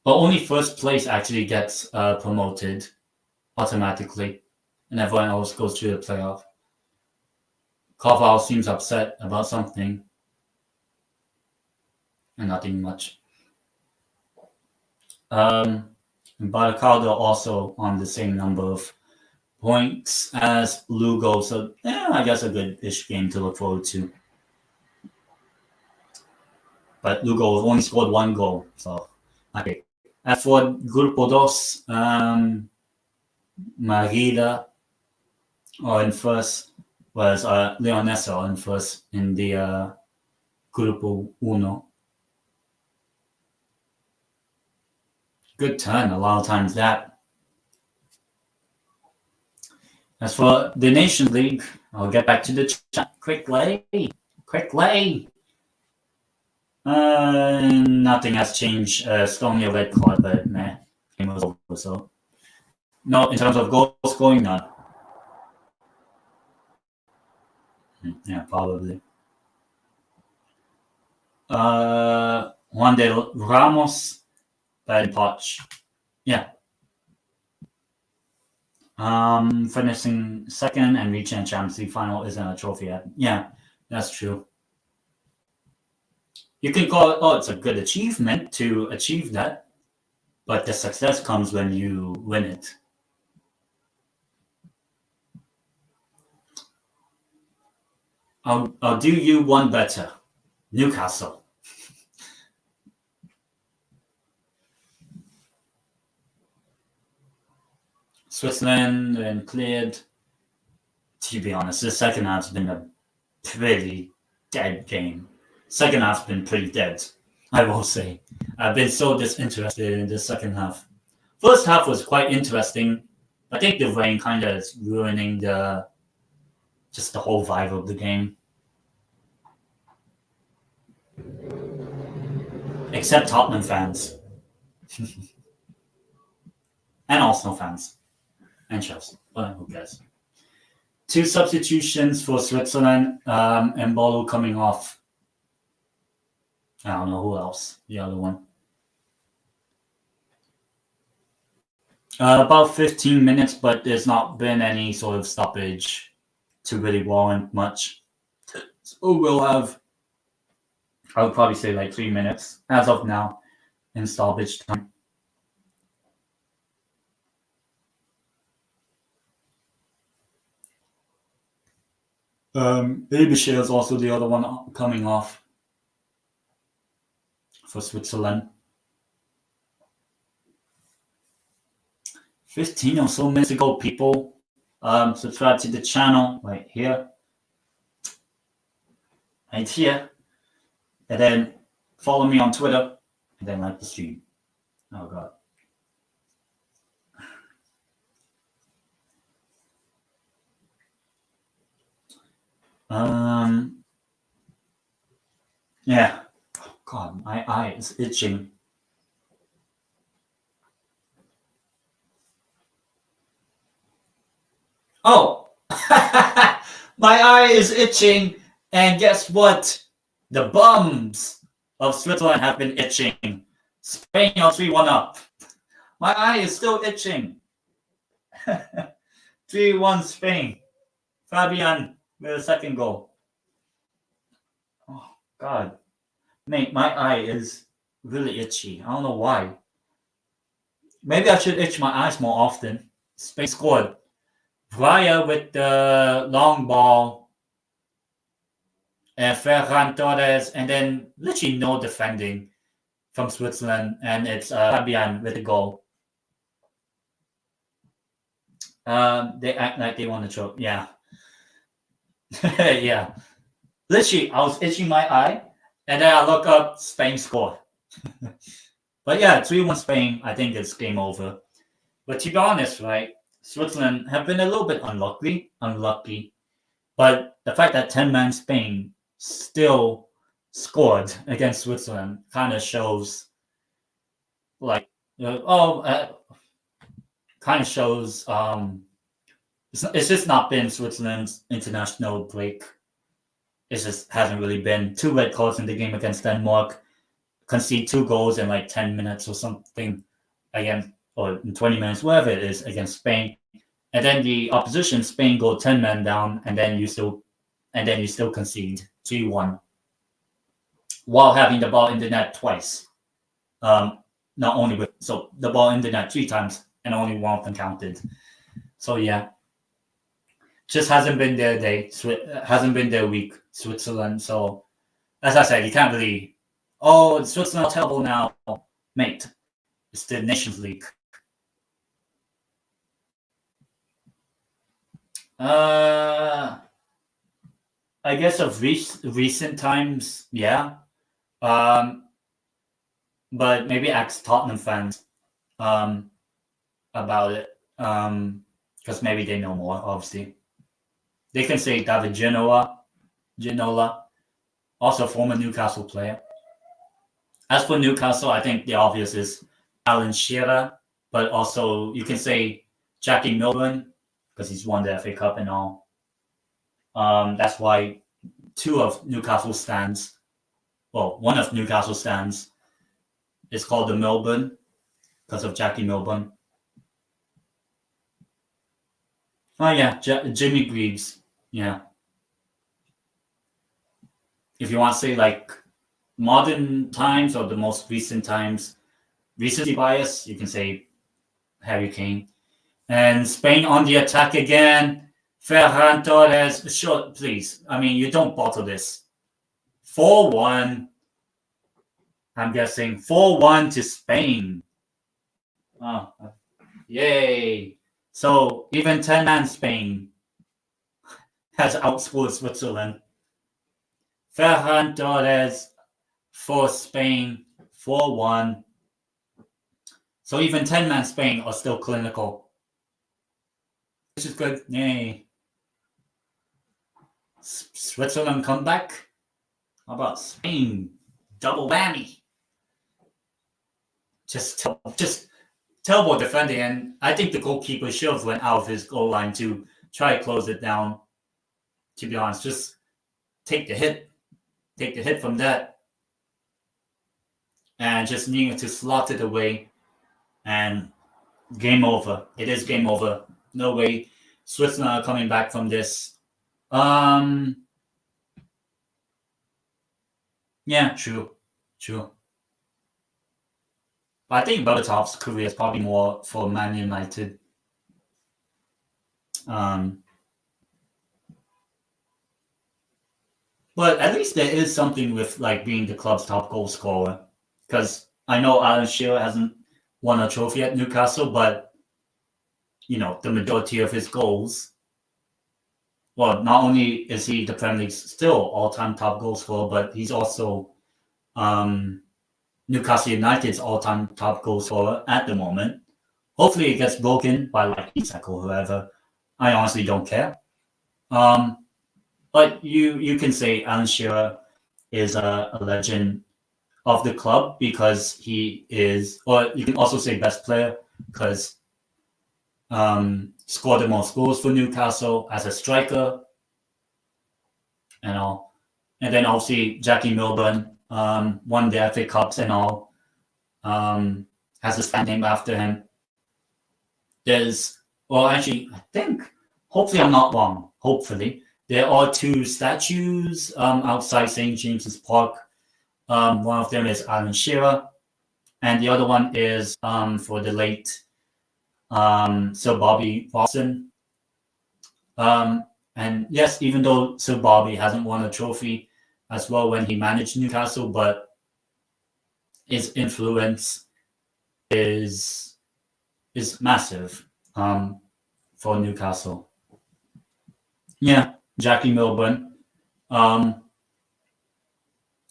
But only first place actually gets promoted automatically, and everyone else goes to the playoff. Carvalho seems upset about something, and nothing much. Baracaldo also on the same number of points as Lugo, so yeah, I guess a good-ish game to look forward to. But Lugo only scored 1 goal, so okay. As for Grupo 2, Marida in first was Leonesa in first in the Grupo 1. Good turn, a lot of times that. As for the Nations League, I'll get back to the chat quickly. Nothing has changed. Still only a red card, but meh, game was over. So, no, in terms of goal scoring, none. Yeah, probably. Juan de Ramos, bad Poch. Yeah. Finishing second and reaching a Champions League final isn't a trophy yet. Yeah, that's true. You can call it, it's a good achievement to achieve that, but the success comes when you win it. I'll do you one better. Newcastle. Switzerland and cleared. To be honest, the second half's been a pretty dead game. Second half's been pretty dead, I will say. I've been so disinterested in the second half. First half was quite interesting. I think the rain kind of is ruining just the whole vibe of the game. Except Tottenham fans. And Arsenal fans. And Chelsea. Well, who cares? 2 substitutions for Switzerland. Mbolo coming off. I don't know who else. The other one. About 15 minutes, but there's not been any sort of stoppage to really warrant much. So we'll have, I would probably say like 3 minutes as of now in stoppage time. Abishai is also the other one coming off for Switzerland. 15 or so minutes ago, people. Subscribe to the channel right here. and then follow me on Twitter, and then like the stream. Oh god. Yeah. Oh god, my eye is itching. Oh, my eye is itching, and guess what? The bums of Switzerland have been itching. Spain are 3-1 up. My eye is still itching. 3-1 Spain. Fabian with a second goal. Oh, God. Mate, my eye is really itchy. I don't know why. Maybe I should itch my eyes more often. Spain scored. Raya with the long ball. And Ferran Torres. And then literally no defending from Switzerland. And it's Fabian with the goal. They act like they want to choke. Yeah. Yeah. Literally, I was itching my eye, and then I look up, Spain scored. But yeah, 3-1 Spain, I think it's game over. But to be honest, right, Switzerland have been a little bit unlucky. But the fact that 10-man Spain still scored against Switzerland kind of shows, kind of shows it's just not been Switzerland's international break. It just hasn't really been. 2 red cards in the game against Denmark, concede 2 goals in like 10 minutes or something again, or in 20 minutes, whatever it is, against Spain. And then the opposition, Spain, go 10 men down, and then you still concede 3-1 while having the ball in the net twice. Not only the ball in the net 3 times, and only 1 of them counted. So yeah. Just hasn't been their day, hasn't been their week, Switzerland. So, as I said, you can't really, Switzerland are terrible now. Mate, it's the Nations League. I guess of recent times, yeah. But maybe ask Tottenham fans about it. Because maybe they know more, obviously. They can say David Ginola, also former Newcastle player. As for Newcastle, I think the obvious is Alan Shearer, but also you can say Jackie Milburn, because he's won the FA Cup and all. That's why one of Newcastle stands is called the Milburn, because of Jackie Milburn. Oh yeah, Jimmy Greaves. Yeah. If you want to say like modern times or the most recent times, recency bias, you can say Harry Kane. And Spain on the attack again. Ferran Torres, sure, please. I mean, you don't bottle this. 4-1. I'm guessing 4-1 to Spain. Oh, yay. So even 10-man Spain has outscored Switzerland. Ferran Torres for Spain, 4-1. So even 10-man Spain are still clinical. Which is good. Yay. Switzerland comeback. How about Spain? Double whammy. Just terrible defending, and I think the goalkeeper should have went out of his goal line to try to close it down. To be honest, just take the hit from that, and just needing to slot it away, and game over. It is game over. No way Switzerland are coming back from this. Yeah, true. But I think Berbatov's career is probably more for Man United. But at least there is something with like being the club's top goal scorer. Because I know Alan Shearer hasn't won a trophy at Newcastle, but the majority of his goals. Well, not only is he the Premier League's still all-time top goal scorer, but he's also Newcastle United's all-time top goal scorer at the moment. Hopefully it gets broken by like Isak or whoever. I honestly don't care. But you can say Alan Shearer is a legend of the club because he is, or you can also say best player because scored the most goals for Newcastle as a striker and all. And then obviously Jackie Milburn won the FA Cups and all. Has a stand name after him. Actually, I think, hopefully I'm not wrong, hopefully. There are 2 statues outside St. James's Park. One of them is Alan Shearer, and the other one is for the late Sir Bobby Robson. And yes, even though Sir Bobby hasn't won a trophy as well when he managed Newcastle, but his influence is massive for Newcastle. Yeah, Jackie Milburn.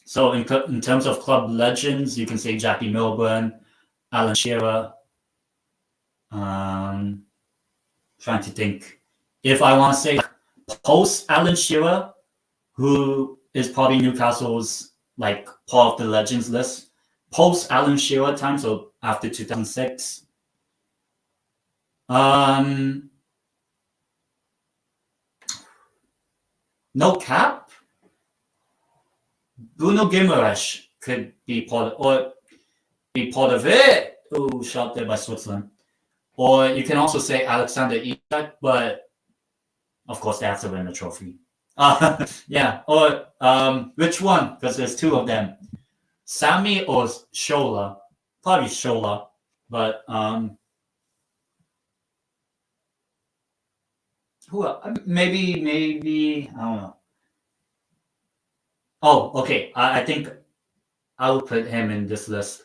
So in terms of club legends, you can say Jackie Milburn, Alan Shearer. Trying to think. If I want to say post Alan Shearer, who is probably Newcastle's like part of the legends list, post Alan Shearer time, so after 2006. No cap. Bruno Guimaraes could be part of it. Oh, shot there by Switzerland. Or you can also say Alexander Isak, but of course they have to win the trophy. Yeah. Or which one? Because there's 2 of them. Sammy or Shola? Probably Shola, but who? Maybe I don't know. Oh, okay. I think I will put him in this list.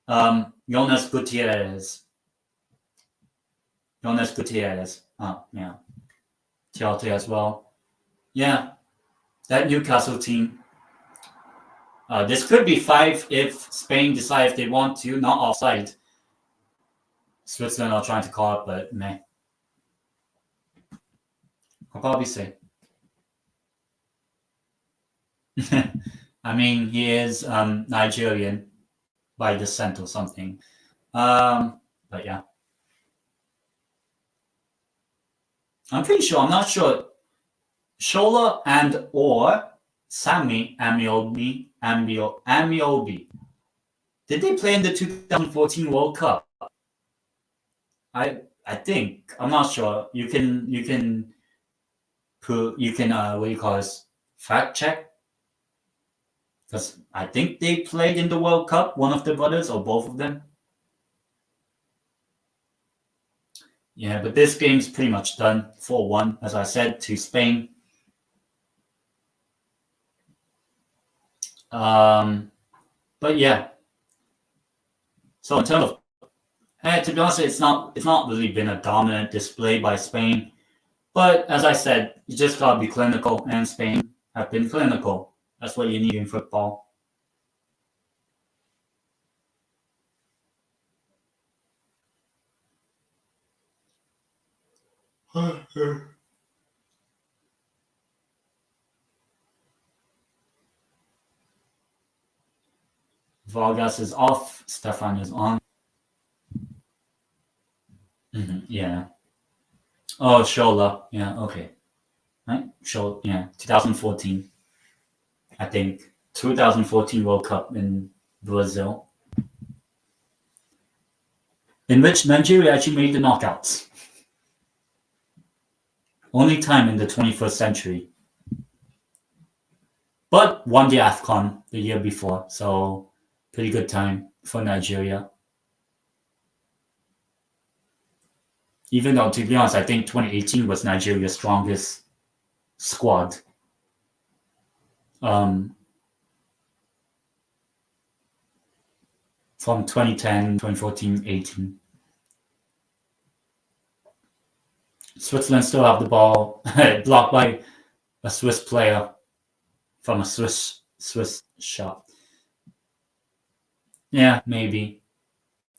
Jonas Gutierrez. Oh, yeah. Chelsea as well. Yeah. That Newcastle team. This could be 5 if Spain decide if they want to, not offside. Switzerland are trying to call it, but meh. I'll probably say. I mean, he is Nigerian by descent or something. But yeah. I'm pretty sure, I'm not sure. Shola and or Sammy Amiobi. Did they play in the 2014 World Cup? I think. I'm not sure. You can what do you call this? Fact check? Because I think they played in the World Cup, one of the brothers or both of them. Yeah, but this game's pretty much done. 4-1, as I said, to Spain. But yeah. So in terms of, to be honest, it's not really been a dominant display by Spain. But as I said, you just gotta be clinical, and Spain have been clinical. That's what you need in football. Vargas is off. Stefan is on. Yeah. Oh, Shola. Yeah, okay. Right? Shola, yeah. 2014. I think. 2014 World Cup in Brazil. In which Nigeria actually made the knockouts. Only time in the 21st century. But won the AFCON the year before, so pretty good time for Nigeria. Even though, to be honest, I think 2018 was Nigeria's strongest squad. From 2010, 2014, 18. Switzerland still have the ball blocked by a Swiss player from a Swiss shot. Yeah, maybe.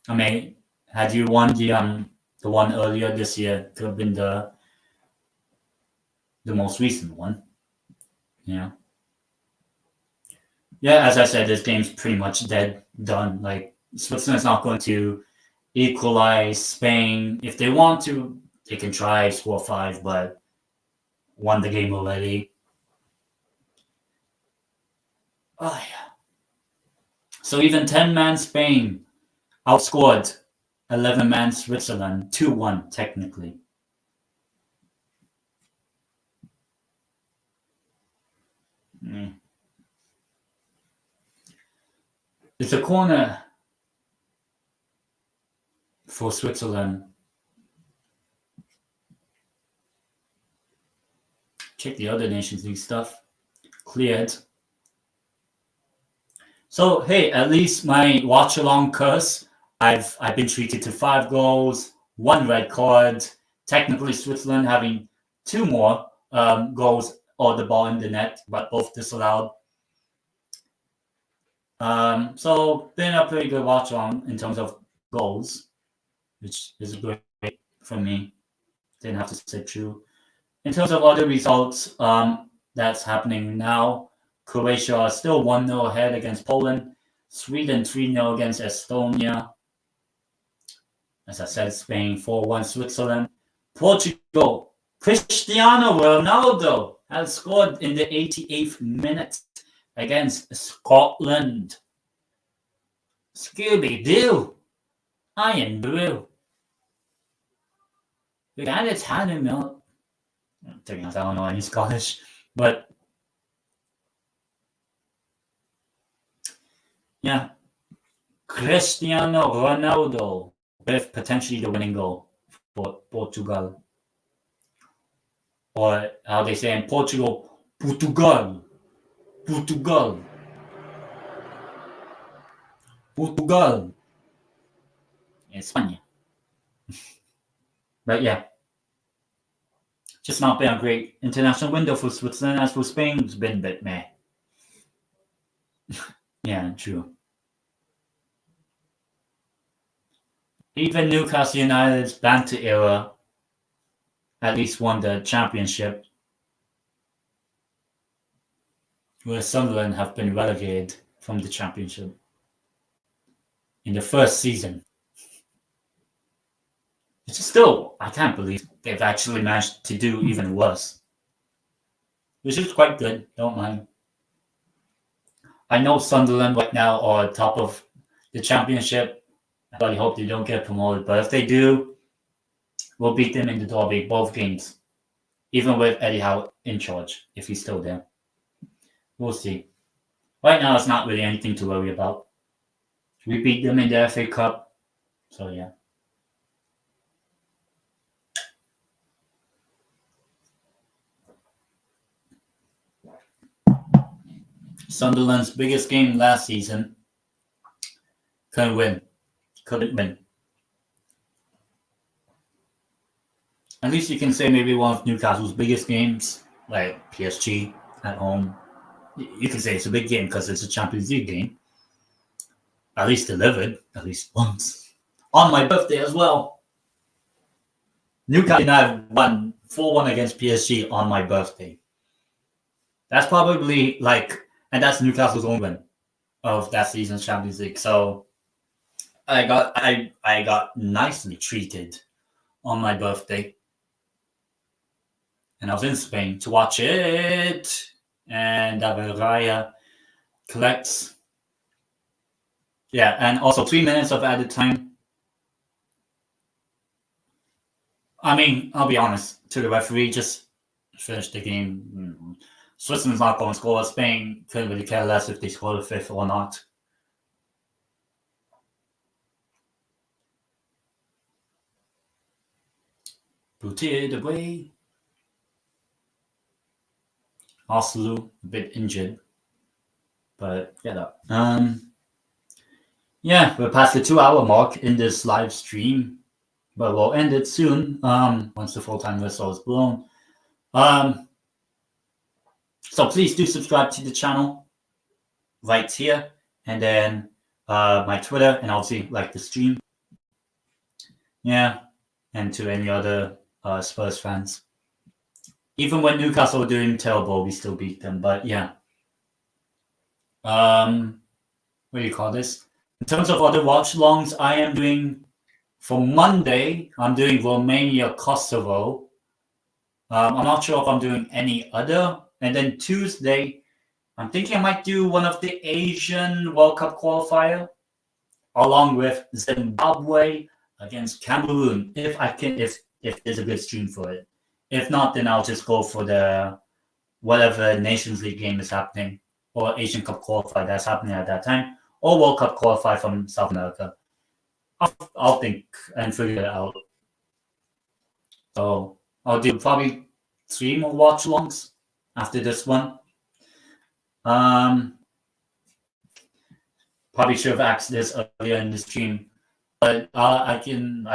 I mean, had you won the one earlier this year, could have been the most recent one. Yeah. Yeah, as I said, this game's pretty much dead, done. Like Switzerland's not going to equalize Spain. If they want to, they can try score 5, but won the game already. Oh yeah. So even 10-man Spain outscored 11-man Switzerland 2-1 technically. It's a corner for Switzerland. Check the other Nations League stuff. Cleared. So hey, at least my watch along curse, I've been treated to 5 goals, 1 red card. Technically, Switzerland having 2 more goals or the ball in the net, but both disallowed. So been a pretty good watch along in terms of goals, which is great for me. Didn't have to sit through. In terms of other results, that's happening now. Croatia are still 1-0 ahead against Poland. Sweden 3-0 against Estonia. As I said, Spain 4-1 Switzerland. Portugal, Cristiano Ronaldo has scored in the 88th minute against Scotland. Scooby-Doo, Iron Brew. We got a ton of milk. To be honest, I don't know any Scottish, but yeah, Cristiano Ronaldo with potentially the winning goal for Portugal. Or how they say in Portugal, Portugal. Portugal. Portugal. España. But yeah, just not been a great international window for Switzerland. As for Spain, it's been a bit meh. Yeah, true. Even Newcastle United's banter era at least won the championship, where Sunderland have been relegated from the championship in the first season. It's still, I can't believe they've actually managed to do even worse, which is quite good. Don't mind. I know Sunderland right now are top of the championship. I really hope they don't get promoted, but if they do, we'll beat them in the derby, both games, even with Eddie Howe in charge, if he's still there. We'll see. Right now, it's not really anything to worry about. We beat them in the FA Cup, so yeah. Sunderland's biggest game last season. Couldn't win. At least you can say maybe one of Newcastle's biggest games, like PSG at home. You can say it's a big game because it's a Champions League game. At least delivered, at least once. On my birthday as well. Newcastle United won 4-1 against PSG on my birthday. That's probably and that's Newcastle's only win of that season's Champions League. So I got nicely treated on my birthday. And I was in Spain to watch it. And David Raya collects. Yeah, and also 3 minutes of added time. I mean, I'll be honest, to the referee, just finish the game. Switzerland's not going to score. Spain couldn't really care less if they score the 5th or not. Put it away. Oslu, a bit injured, but get up. Yeah, we're past the 2-hour mark in this live stream, but we'll end it soon. Once the full-time whistle is blown. So please do subscribe to the channel right here, and then my Twitter, and obviously like the stream. Yeah, and to any other Spurs fans. Even when Newcastle were doing terrible, we still beat them. But yeah. What do you call this? In terms of other watch longs, I am doing for Monday, I'm doing Romania, Kosovo. I'm not sure if I'm doing any other. And then Tuesday, I'm thinking I might do one of the Asian World Cup qualifier, along with Zimbabwe against Cameroon. If I can, if there's a good stream for it. If not, then I'll just go for the whatever Nations League game is happening, or Asian Cup qualifier that's happening at that time, or World Cup qualifier from South America. I'll think and figure it out. So I'll do probably 3 more watch longs after this one. Probably should have asked this earlier in the stream, but I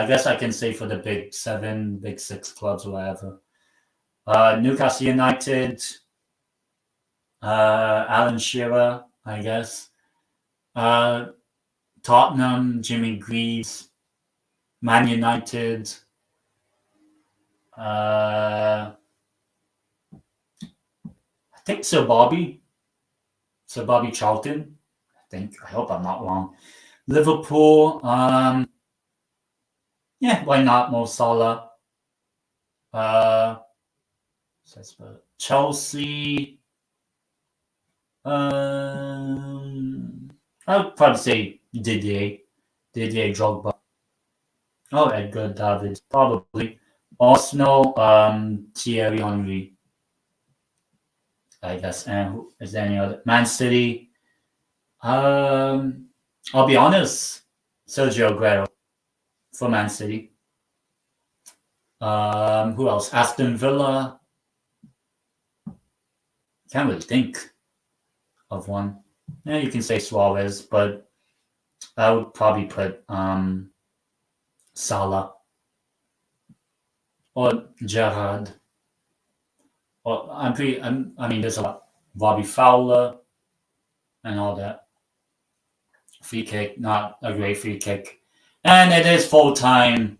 guess I can say for the big 7, big 6 clubs or whatever. Newcastle United, Alan Shearer, I guess. Tottenham, Jimmy Greaves, Man United. I think Sir Bobby Charlton. I hope I'm not wrong. Liverpool. Yeah, why not Mo Salah? Chelsea. I would probably say Didier Drogba. Oh, Edgar Davids, probably. Arsenal, Thierry Henry, I guess. And is there any other? Man City. I'll be honest, Sergio Aguero for Man City. Who else? Aston Villa. Can't really think of one. Yeah, you can say Suarez, but I would probably put Salah or Gerrard. Or I mean, there's a lot. Bobby Fowler and all that. Free kick, not a great free kick. And it is full time.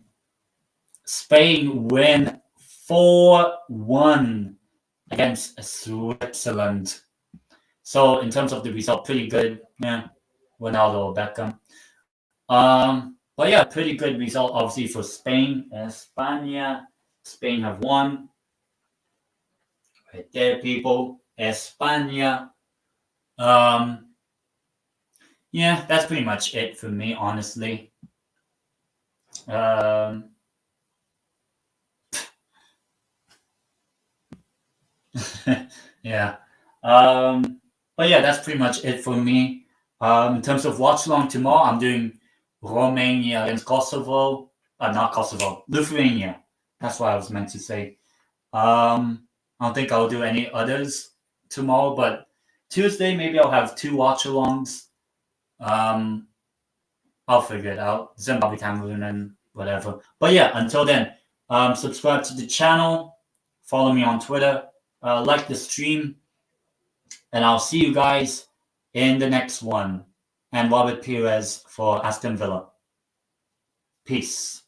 Spain win 4-1 against Switzerland. So in terms of the result, pretty good. Yeah, Ronaldo, Beckham. But yeah, pretty good result, obviously, for Spain. España. Spain have won. Right there, people. España. Yeah, that's pretty much it for me, honestly. Yeah. But yeah, that's pretty much it for me. In terms of watch along tomorrow, I'm doing Romania against Kosovo. Not Kosovo, Lithuania. That's what I was meant to say. I don't think I'll do any others tomorrow, but Tuesday maybe I'll have 2 watch alongs. I'll figure it out. Zimbabwe, Cameroon, and whatever. But yeah, until then, subscribe to the channel, follow me on Twitter, like the stream, and I'll see you guys in the next one. And Robert Perez for Aston Villa. Peace.